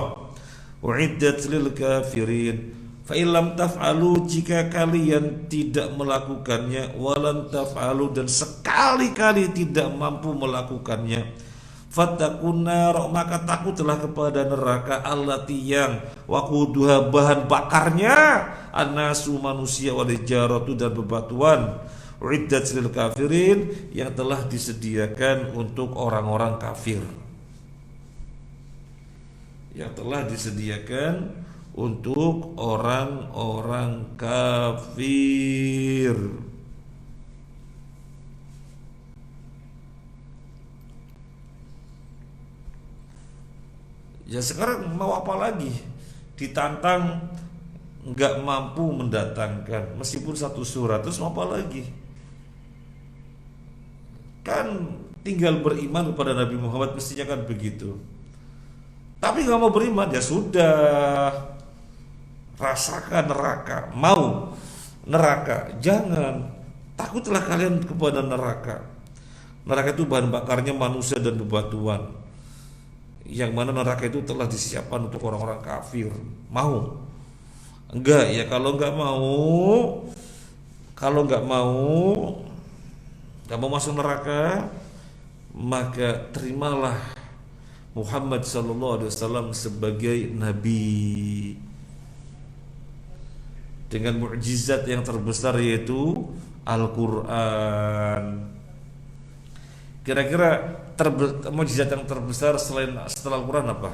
أُعِدَّتْ لِلْكَافِرِينَ. فَإِنْ لَمْ تَفْعَلُوا, jika kalian tidak melakukannya, وَلَنْ تَفْعَلُوا, dan sekali-kali tidak mampu melakukannya, Fattaqun nar, maka takutlah kepada neraka allati yang waquduha bahan bakarnya annasu manusia wal hijaratu dan bebatuan uiddat lil kafirin yang telah disediakan untuk orang-orang kafir. Yang telah disediakan untuk orang-orang kafir. Ya sekarang mau apa lagi? Ditantang nggak mampu mendatangkan meskipun satu surat, terus mau apa lagi? Kan tinggal beriman kepada Nabi Muhammad, mestinya kan begitu. Tapi nggak mau beriman, ya sudah, rasakan neraka. Mau neraka, jangan. Takutlah kalian kepada neraka. Neraka itu bahan bakarnya manusia dan bebatuan, yang mana neraka itu telah disiapkan untuk orang-orang kafir. Mau? Enggak ya, kalau nggak mau masuk neraka, maka terimalah Muhammad SAW sebagai nabi dengan mukjizat yang terbesar, yaitu Al-Quran. Kira-kira mukjizat yang terbesar setelah Al-Quran apa?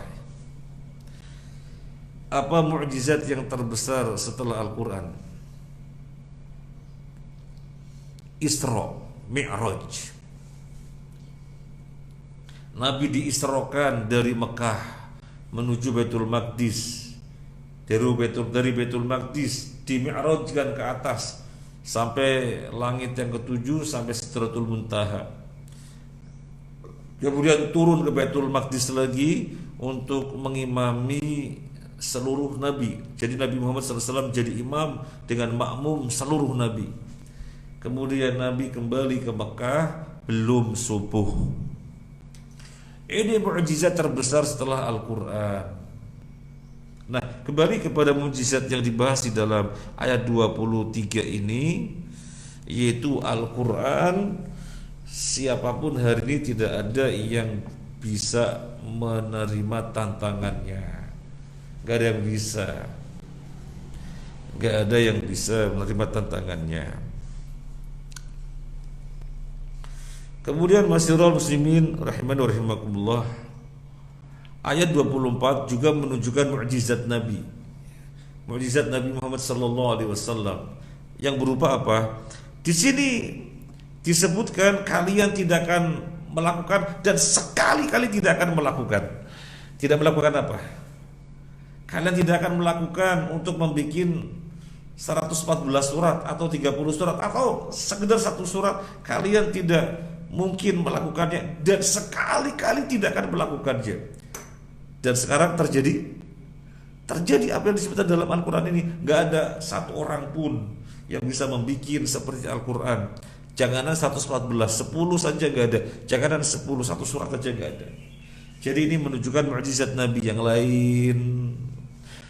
Apa mukjizat yang terbesar setelah Al-Quran? Isra, Mi'raj. Nabi diisrokan dari Mekah menuju Baitul Maqdis. Dari Baitul Maqdis di Mi'rajkan ke atas sampai langit yang ketujuh, sampai Sidratul Muntaha. Kemudian turun ke Baitul Maqdis lagi untuk mengimami seluruh nabi. Jadi Nabi Muhammad SAW jadi imam dengan makmum seluruh nabi. Kemudian Nabi kembali ke Mekah belum subuh. Ini mukjizat terbesar setelah Al-Quran. Nah, kembali kepada mukjizat yang dibahas di dalam ayat 23 ini, yaitu Al-Quran. Siapapun hari ini tidak ada yang bisa menerima tantangannya. Gak ada yang bisa. Gak ada yang bisa menerima tantangannya. Kemudian masyiral muslimin rahimani wa rahimakumullah, ayat 24 juga menunjukkan mukjizat Nabi. Mukjizat Nabi Muhammad SAW yang berupa apa? Di sini disebutkan kalian tidak akan melakukan, dan sekali-kali tidak akan melakukan. Tidak melakukan apa? Kalian tidak akan melakukan untuk membuat 114 surat atau 30 surat atau sekedar satu surat. Kalian tidak mungkin melakukannya, dan sekali-kali tidak akan melakukannya. Dan sekarang terjadi apa yang disebutkan dalam Al-Quran ini. Gak ada satu orang pun yang bisa membuat seperti Al-Quran. Janganan 114, 10 saja gak ada. Janganan 10, satu surat saja gak ada. Jadi ini menunjukkan mukjizat Nabi yang lain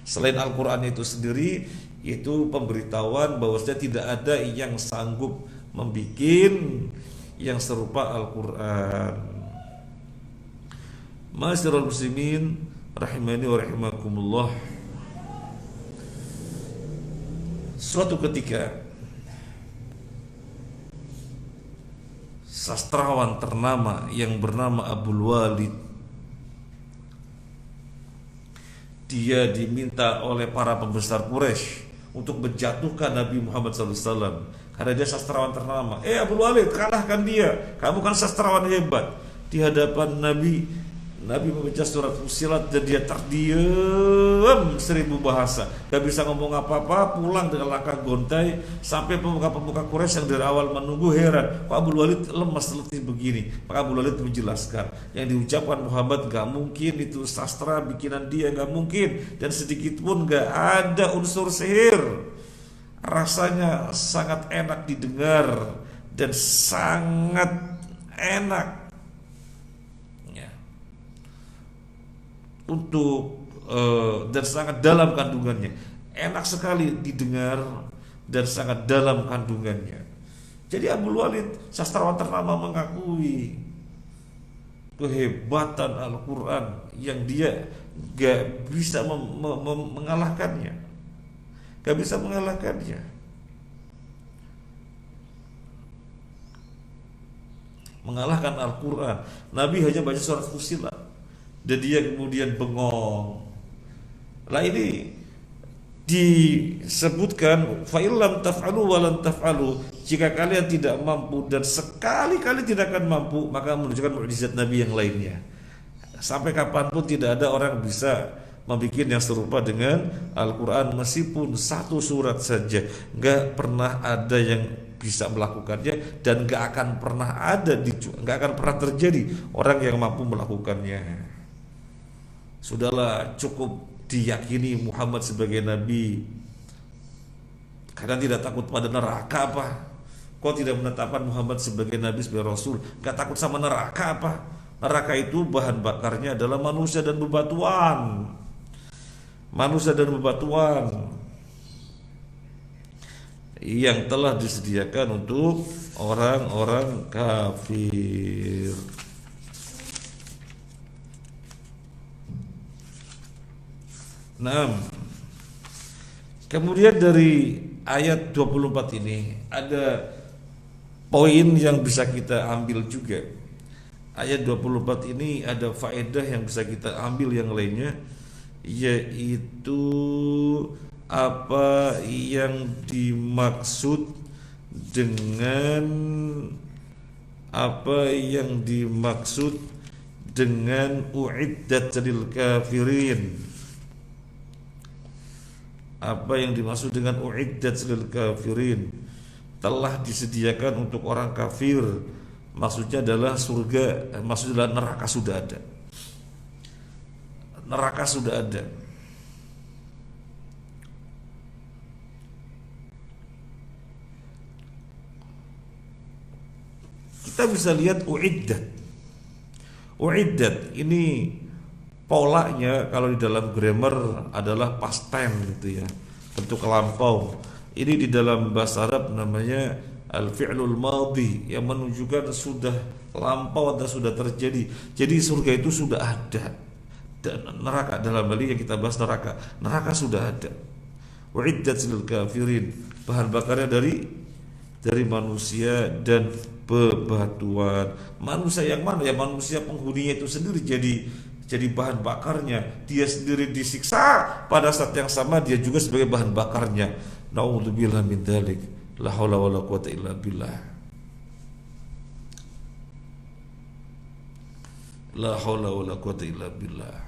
selain Al-Quran itu sendiri, yaitu pemberitahuan bahwasanya tidak ada yang sanggup membuat yang serupa Al-Quran. Ma'asyiral muslimin rahimani wa rahimakumullah, suatu ketika sastrawan ternama yang bernama Abul Walid, dia diminta oleh para pembesar Quraisy untuk menjatuhkan Nabi Muhammad SAW karena dia sastrawan ternama. Abul Walid, kalahkan dia, kamu kan sastrawan hebat. Di hadapan Nabi membaca surat Fussilat dan dia terdiam 1000 bahasa, gak bisa ngomong apa-apa, pulang dengan langkah gontai. Sampai pemuka-pemuka Quraisy yang dari awal menunggu heran, kok Abul Walid lemas letih begini. Maka Abul Walid menjelaskan, yang diucapkan Muhammad gak mungkin itu sastra bikinan dia, gak mungkin, dan sedikit pun gak ada unsur sihir. Rasanya sangat enak didengar dan sangat enak untuk dan sangat dalam kandungannya. Enak sekali didengar dan sangat dalam kandungannya. Jadi Abul Walid, sastrawan ternama, mengakui kehebatan Al-Quran yang dia gak bisa mengalahkannya, gak bisa mengalahkannya. Mengalahkan Al-Quran. Nabi hanya baca surat Fussilat dan dia kemudian bengong. Lah ini disebutkan fa illam taf'alu wa lan taf'alu, jika kalian tidak mampu dan sekali-kali tidak akan mampu, maka menunjukkan mukjizat Nabi yang lainnya. Sampai kapanpun tidak ada orang bisa membuat yang serupa dengan Al-Quran, meskipun satu surat saja. Gak pernah ada yang bisa melakukannya dan gak akan pernah terjadi orang yang mampu melakukannya. Sudahlah, cukup diyakini Muhammad sebagai Nabi. Karena tidak takut pada neraka apa? Kau tidak menetapkan Muhammad sebagai Nabi, sebagai Rasul, gak takut sama neraka apa? Neraka itu bahan bakarnya adalah manusia dan bebatuan. Manusia dan bebatuan yang telah disediakan untuk orang-orang kafir. Nah, kemudian dari ayat 24 ini ada poin yang bisa kita ambil juga. Ayat 24 ini ada faedah yang bisa kita ambil yang lainnya, yaitu apa yang dimaksud dengan uiddat lil kafirin. Apa yang dimaksud dengan uiddat lil kafirin? Telah disediakan untuk orang kafir. Maksudnya adalah surga, maksudnya adalah neraka sudah ada. Neraka sudah ada. Kita bisa lihat uiddat. Uiddat ini polanya kalau di dalam grammar adalah past tense gitu ya, bentuk lampau. Ini di dalam bahasa Arab namanya al-fi'lul madhi, yang menunjukkan sudah lampau atau sudah terjadi. Jadi surga itu sudah ada. Dan neraka, dalam hal ini yang kita bahas neraka sudah ada. Uiddat lil kafirin, bahan bakarnya dari manusia dan bebatuan. Manusia yang mana? Ya manusia penghuninya itu sendiri jadi bahan bakarnya. Dia sendiri disiksa, pada saat yang sama dia juga sebagai bahan bakarnya. Na'udzubillah min dzalik. La haula wala quwata illa billah. La haula wala quwata illa billah.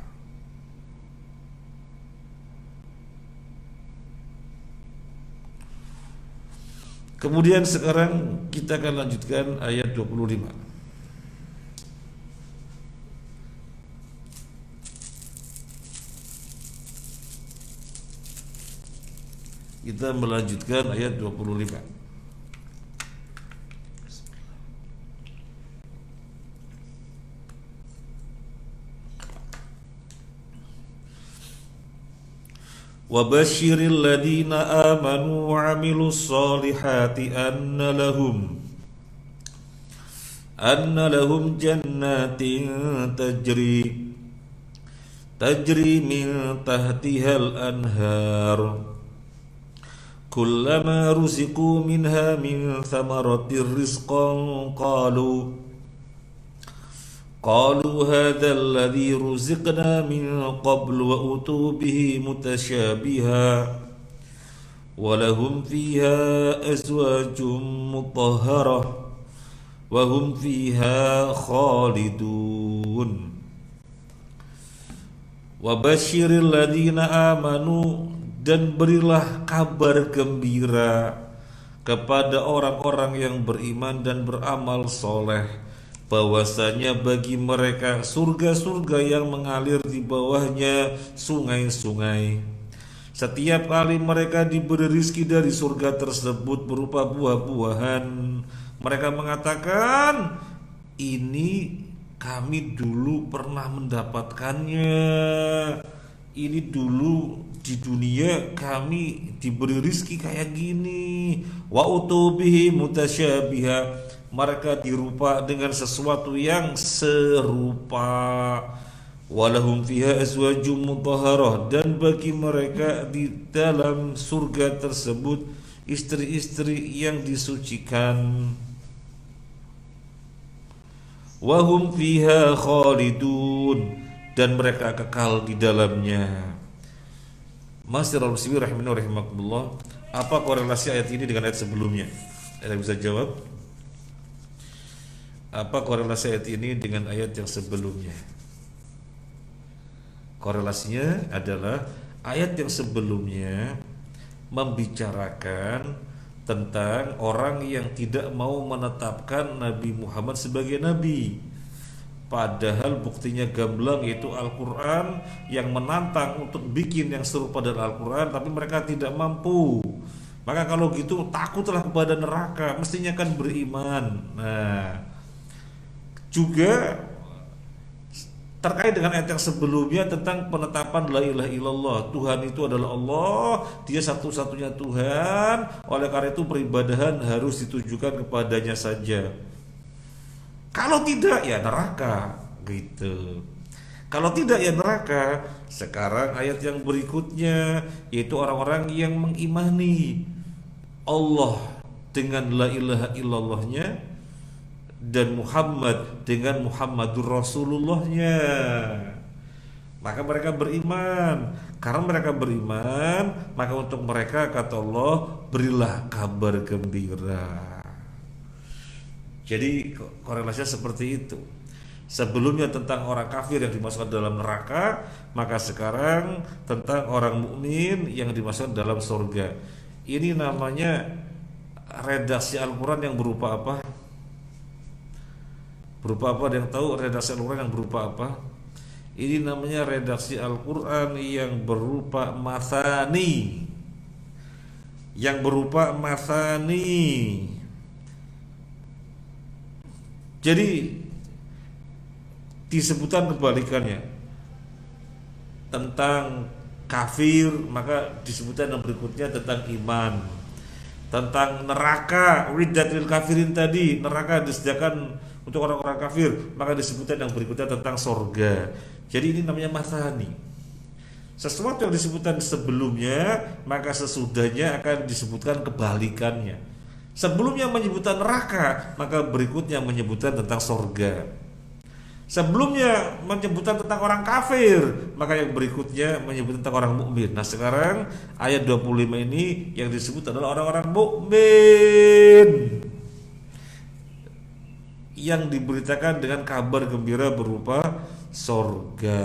Kemudian sekarang kita akan lanjutkan ayat 25. Kita melanjutkan ayat 25. Wabashiril ladina amanu wa amilus solihati anna lahum jannatin tajri min tahtihal anhar kullama ruziqu minha min thamaratir rizqan qalu hadha alladhi ruziqna min qablu wa utu bihi mutasyabiha wa lahum fiha azwajum mutahharah wa hum fiha khalidun. Wa basyiril ladina amanu, dan berilah kabar gembira kepada orang-orang yang beriman dan beramal soleh, bahwasanya bagi mereka surga-surga yang mengalir di bawahnya sungai-sungai. Setiap kali mereka diberi rizki dari surga tersebut berupa buah-buahan, mereka mengatakan, ini kami dulu pernah mendapatkannya, ini dulu di dunia kami diberi rizki kayak gini. Wa utubihi mutasyabiha, mereka dirupa dengan sesuatu yang serupa. Walahum fiha azwajum mutahharah, dan bagi mereka di dalam surga tersebut istri-istri yang disucikan. Wahum fiha khalidun, dan mereka kekal di dalamnya. Masyiral muslimin rahimani wa rahimakumullah, apa korelasi ayat ini dengan ayat sebelumnya? Ada yang bisa jawab? Apa korelasi ayat ini dengan ayat yang sebelumnya? Korelasinya adalah ayat yang sebelumnya membicarakan tentang orang yang tidak mau menetapkan Nabi Muhammad sebagai nabi, padahal buktinya gamblang, yaitu Al-Quran yang menantang untuk bikin yang serupa dengan Al-Quran, tapi mereka tidak mampu. Maka kalau gitu takutlah kepada neraka, mestinya kan beriman. Nah, juga terkait dengan ayat yang sebelumnya tentang penetapan la ilaha illallah, Tuhan itu adalah Allah, Dia satu-satunya Tuhan, oleh karena itu peribadahan harus ditujukan kepadanya saja. Kalau tidak ya neraka, gitu. Kalau tidak ya neraka. Sekarang ayat yang berikutnya, yaitu orang-orang yang mengimani Allah dengan la ilaha illallahnya dan Muhammad dengan Muhammadur Rasulullahnya, maka mereka beriman. Karena mereka beriman, maka untuk mereka kata Allah, berilah kabar gembira. Jadi korelasinya seperti itu. Sebelumnya tentang orang kafir yang dimasukkan dalam neraka, maka sekarang tentang orang mukmin yang dimasukkan dalam surga. Ini namanya redaksi Al-Quran yang berupa apa? Berupa apa? Ada yang tahu redaksi Al-Quran yang berupa apa? Ini namanya redaksi Al-Quran yang berupa mathani. Yang berupa mathani. Jadi disebutkan kebalikannya. Tentang kafir, maka disebutkan yang berikutnya tentang iman. Tentang neraka, widdat lil kafirin tadi, neraka disediakan untuk orang-orang kafir, maka disebutkan yang berikutnya tentang sorga. Jadi ini namanya mathani. Sesuatu yang disebutkan sebelumnya, maka sesudahnya akan disebutkan kebalikannya. Sebelumnya menyebutkan neraka, maka berikutnya menyebutkan tentang sorga. Sebelumnya menyebutkan tentang orang kafir, maka yang berikutnya menyebut tentang orang mukmin. Nah sekarang ayat 25 ini yang disebut adalah orang-orang mukmin yang diberitakan dengan kabar gembira berupa sorga.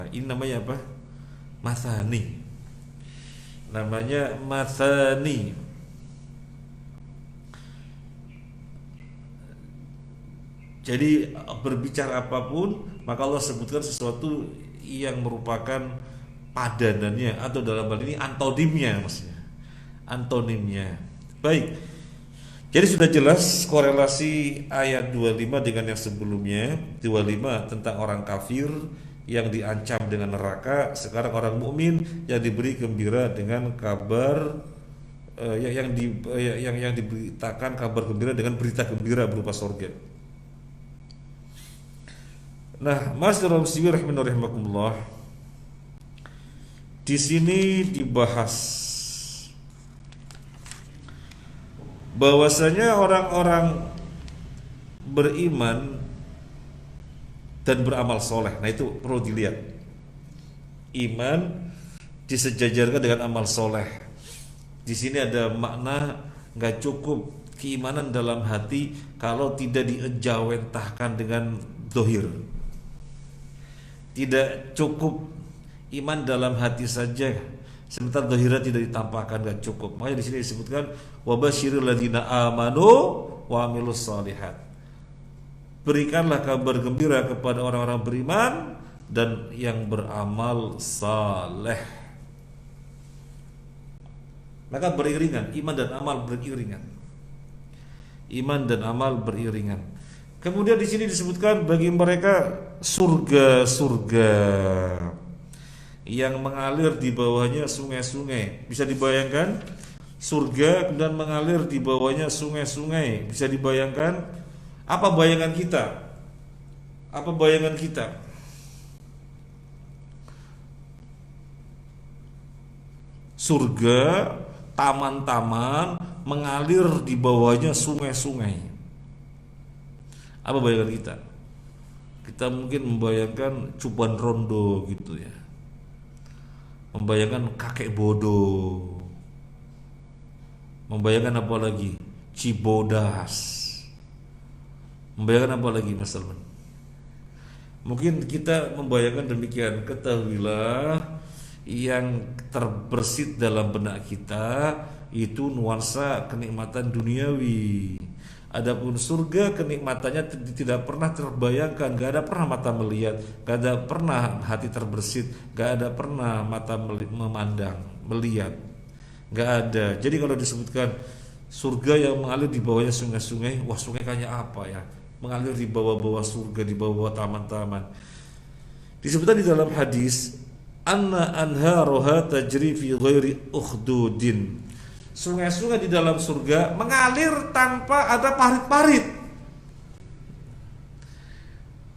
Ini namanya apa? Mathani. Namanya mathani. Jadi berbicara apapun, maka Allah sebutkan sesuatu yang merupakan padanannya, atau dalam hal ini antonimnya, maksudnya antonimnya. Baik, jadi sudah jelas korelasi ayat 25 dengan yang sebelumnya. 25 tentang orang kafir yang diancam dengan neraka, sekarang orang mukmin yang diberi gembira dengan kabar yang diberitakan kabar gembira dengan berita gembira berupa surga. Nah, Masyiral muslimin rahimani wa rahimakumullah, di sini dibahas bahwasanya orang-orang beriman dan beramal soleh. Nah itu perlu dilihat. Iman disejajarkan dengan amal soleh. Di sini ada makna nggak cukup keimanan dalam hati kalau tidak diejawentahkan dengan dohir. Tidak cukup iman dalam hati saja, sementara dohirnya tidak ditampakkan, nggak cukup. Makanya di sini disebutkan wabasyiril ladzina amanu wa amilus shalihat. Berikanlah kabar gembira kepada orang-orang beriman dan yang beramal saleh. Maka beriringan, iman dan amal beriringan. Iman dan amal beriringan. Kemudian di sini disebutkan bagi mereka surga-surga yang mengalir di bawahnya sungai-sungai. Bisa dibayangkan surga dan mengalir di bawahnya sungai-sungai. Bisa dibayangkan Apa bayangan kita? Apa bayangan kita? Surga, taman-taman, mengalir di bawahnya sungai-sungai. Apa bayangan kita? Kita mungkin membayangkan Cuban Rondo gitu ya, membayangkan kakek bodoh, membayangkan apa lagi? Cibodas, membayangkan apa lagi Mas Salman? Mungkin kita membayangkan demikian. Ketahuilah, yang terbersit dalam benak kita itu nuansa kenikmatan duniawi. Adapun surga, kenikmatannya tidak pernah terbayangkan, gak ada pernah mata melihat, gak ada pernah hati terbersit, gak ada pernah mata memandang, melihat, gak ada. Jadi kalau disebutkan surga yang mengalir di bawahnya sungai-sungai, wah sungai kayak apa ya? Mengalir di bawah-bawah surga, di bawah taman-taman. Disebutkan di dalam hadis, anna anharuha tajri fi ghairi ukhdudin. Sungai-sungai di dalam surga mengalir tanpa ada parit-parit.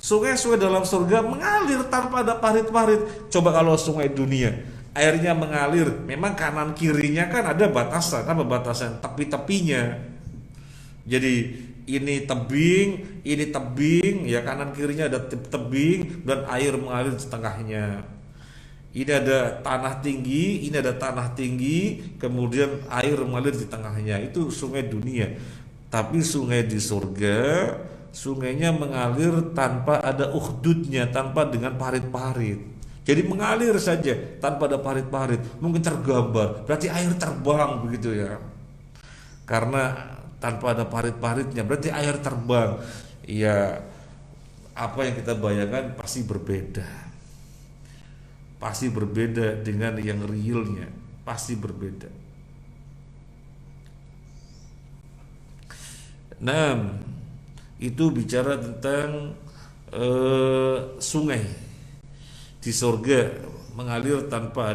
Sungai-sungai dalam surga mengalir tanpa ada parit-parit. Coba kalau sungai dunia, airnya mengalir, memang kanan kirinya kan ada batasan, apa batasan? Tepi-tepinya. Jadi ini tebing, ya kanan kirinya ada tebing dan air mengalir di tengahnya. Ini ada tanah tinggi, ini ada tanah tinggi, kemudian air mengalir di tengahnya. Itu sungai dunia. Tapi sungai di surga, sungainya mengalir tanpa ada ukhdudnya, tanpa dengan parit-parit. Jadi mengalir saja tanpa ada parit-parit. Mungkin tergambar, berarti air terbang begitu ya. Karena tanpa ada parit-paritnya, berarti air terbang. Ya, apa yang kita bayangkan pasti berbeda. Pasti berbeda dengan yang realnya, pasti berbeda. Nah, itu bicara tentang sungai di surga mengalir tanpa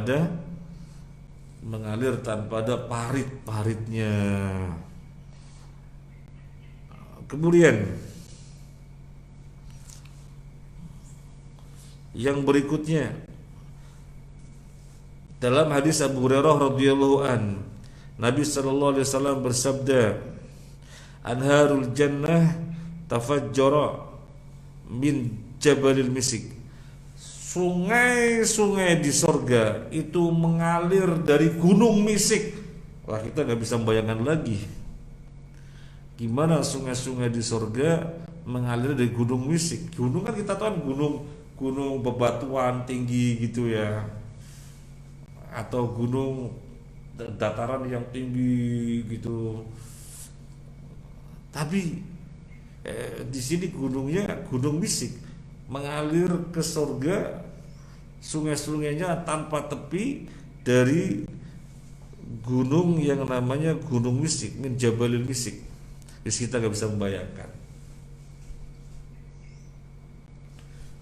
ada parit-paritnya. Kemudian yang berikutnya, dalam hadis Abu Hurairah radhiyallahu an, Nabi sallallahu alaihi wasallam bersabda, "Anharul jannah tafajjara min jabalil misik." Sungai-sungai di surga itu mengalir dari gunung misik. Wah, kita nggak bisa membayangkan lagi gimana sungai-sungai di surga mengalir dari gunung misik. Gunung kan kita tahu kan gunung bebatuan tinggi gitu ya, atau gunung dataran yang tinggi gitu. Tapi di sini gunungnya gunung misik, mengalir ke surga, sungai-sungainya tanpa tepi dari gunung yang namanya gunung misik, min jabalil misik. Jadi kita nggak bisa membayangkan.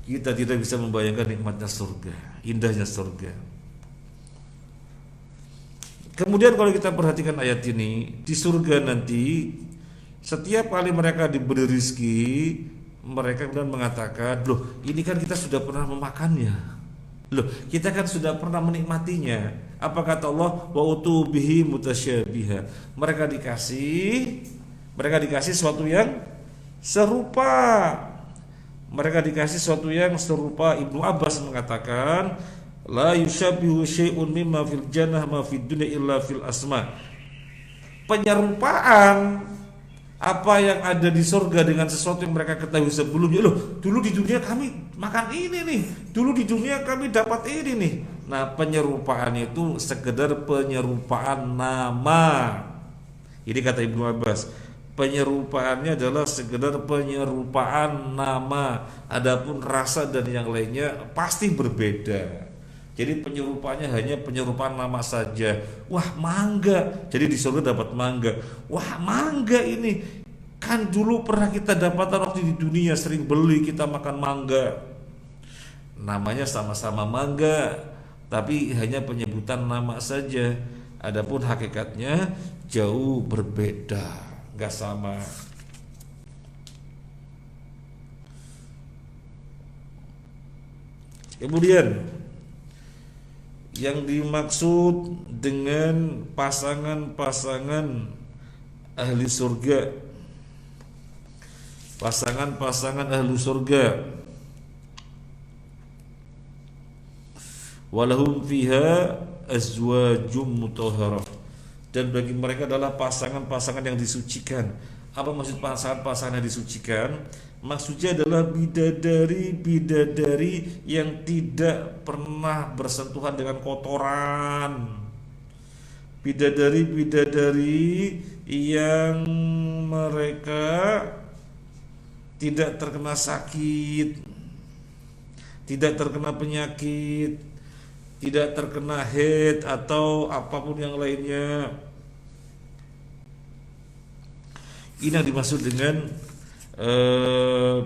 Kita tidak bisa membayangkan nikmatnya surga, indahnya surga. Kemudian kalau kita perhatikan ayat ini, di surga nanti setiap kali mereka diberi rezeki, mereka kemudian mengatakan, loh ini kan kita sudah pernah memakannya, loh kita kan sudah pernah menikmatinya. Apa kata Allah? Wa utubihi mutasyabiha. Mereka dikasih sesuatu yang serupa. Mereka dikasih sesuatu yang serupa. Ibnu Abbas mengatakan, la yushabihu syai'un mimma fil jannah ma fid dunya illa fil asma. Penyerupaan apa yang ada di surga dengan sesuatu yang mereka ketahui sebelumnya. Loh, dulu di dunia kami makan ini nih, dulu di dunia kami dapat ini nih. Nah, penyerupaan itu sekedar penyerupaan nama. Ini kata Ibnu Abbas, penyerupaannya adalah sekedar penyerupaan nama. Adapun rasa dan yang lainnya pasti berbeda. Jadi penyerupaannya hanya penyerupaan nama saja. Wah, mangga. Jadi di surga dapat mangga. Wah, mangga ini kan dulu pernah kita dapatkan waktu di dunia, sering beli, kita makan mangga. Namanya sama-sama mangga, tapi hanya penyebutan nama saja. Adapun hakikatnya jauh berbeda, gak sama. Kemudian yang dimaksud dengan pasangan-pasangan ahli surga, pasangan-pasangan ahli surga, walahum fiha azwajum mutahharah, dan bagi mereka adalah pasangan-pasangan yang disucikan. Apa maksud pasangan-pasangan yang disucikan? Maksudnya adalah bidadari-bidadari yang tidak pernah bersentuhan dengan kotoran, bidadari-bidadari yang mereka tidak terkena sakit, tidak terkena penyakit, tidak terkena haid atau apapun yang lainnya. Ini yang dimaksud dengan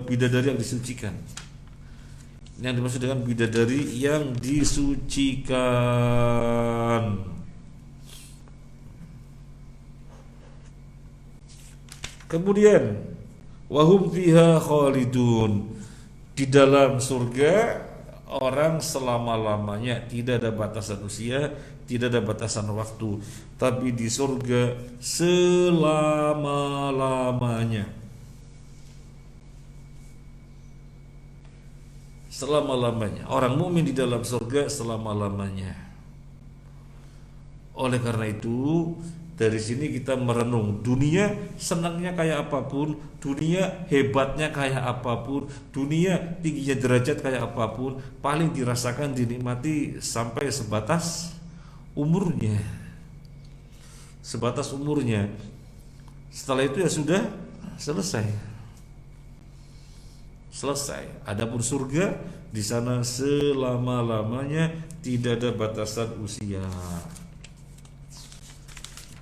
bidadari yang disucikan. Yang dimaksud dengan bidadari yang disucikan. Kemudian wahum fiha khalidun, di dalam surga orang selama-lamanya, tidak ada batasan usia, tidak ada batasan waktu, tapi di surga selama-lamanya. Selama-lamanya. Orang mukmin di dalam surga selama-lamanya. Oleh karena itu, dari sini kita merenung, dunia senangnya kayak apapun, dunia hebatnya kayak apapun, dunia tingginya derajat kayak apapun, paling dirasakan, dinikmati sampai sebatas umurnya. Sebatas umurnya. Setelah itu ya sudah selesai. Selesai. Adapun surga, di sana selama-lamanya, tidak ada batasan usia.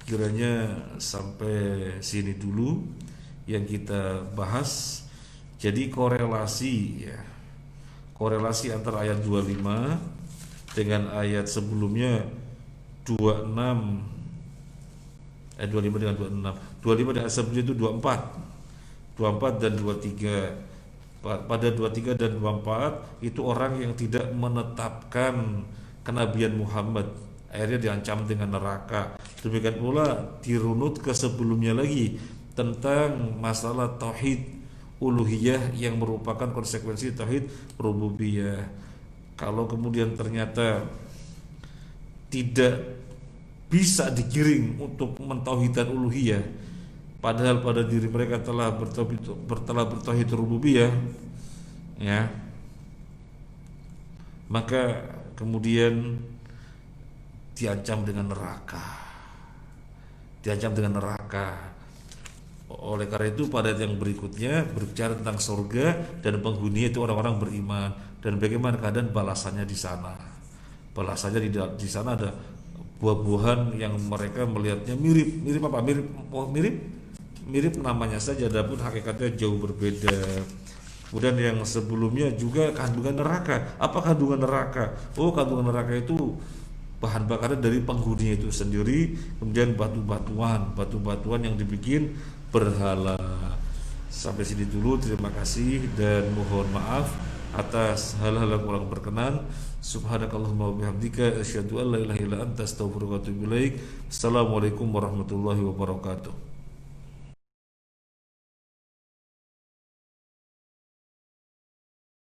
Kiranya sampai sini dulu yang kita bahas. Jadi korelasi ya, korelasi antara ayat 25 dengan ayat sebelumnya 26, ayat 25 dengan 26. 25 dan ayat sebelumnya itu 24 dan 23. Pada 23 dan 24 itu orang yang tidak menetapkan kenabian Muhammad, akhirnya diancam dengan neraka. Demikian pula dirunut ke sebelumnya lagi tentang masalah tauhid uluhiyah yang merupakan konsekuensi tauhid rububiyah. Kalau kemudian ternyata tidak bisa digiring untuk mentauhidkan uluhiyah, padahal pada diri mereka telah bertauhid rububiyah, ya, maka kemudian diancam dengan neraka. Diancam dengan neraka. Oleh karena itu pada ayat yang berikutnya berbicara tentang surga dan penghuninya itu orang-orang beriman, dan bagaimana keadaan balasannya di sana. Balasannya di sana ada buah-buahan yang mereka melihatnya mirip apa? Mirip namanya saja, adapun hakikatnya jauh berbeda. Kemudian yang sebelumnya juga kandungan neraka. Apa kandungan neraka? Oh, kandungan neraka itu bahan bakarnya dari penghuni itu sendiri, kemudian batu-batuan yang dibikin berhala. Sampai sini dulu, terima kasih dan mohon maaf atas hal-hal yang kurang berkenan. Subhanakallahumma wa bihamdika asyhadu an la ilaha illa anta astaghfiruka wa atubu ilaik. Assalamualaikum warahmatullahi wabarakatuh.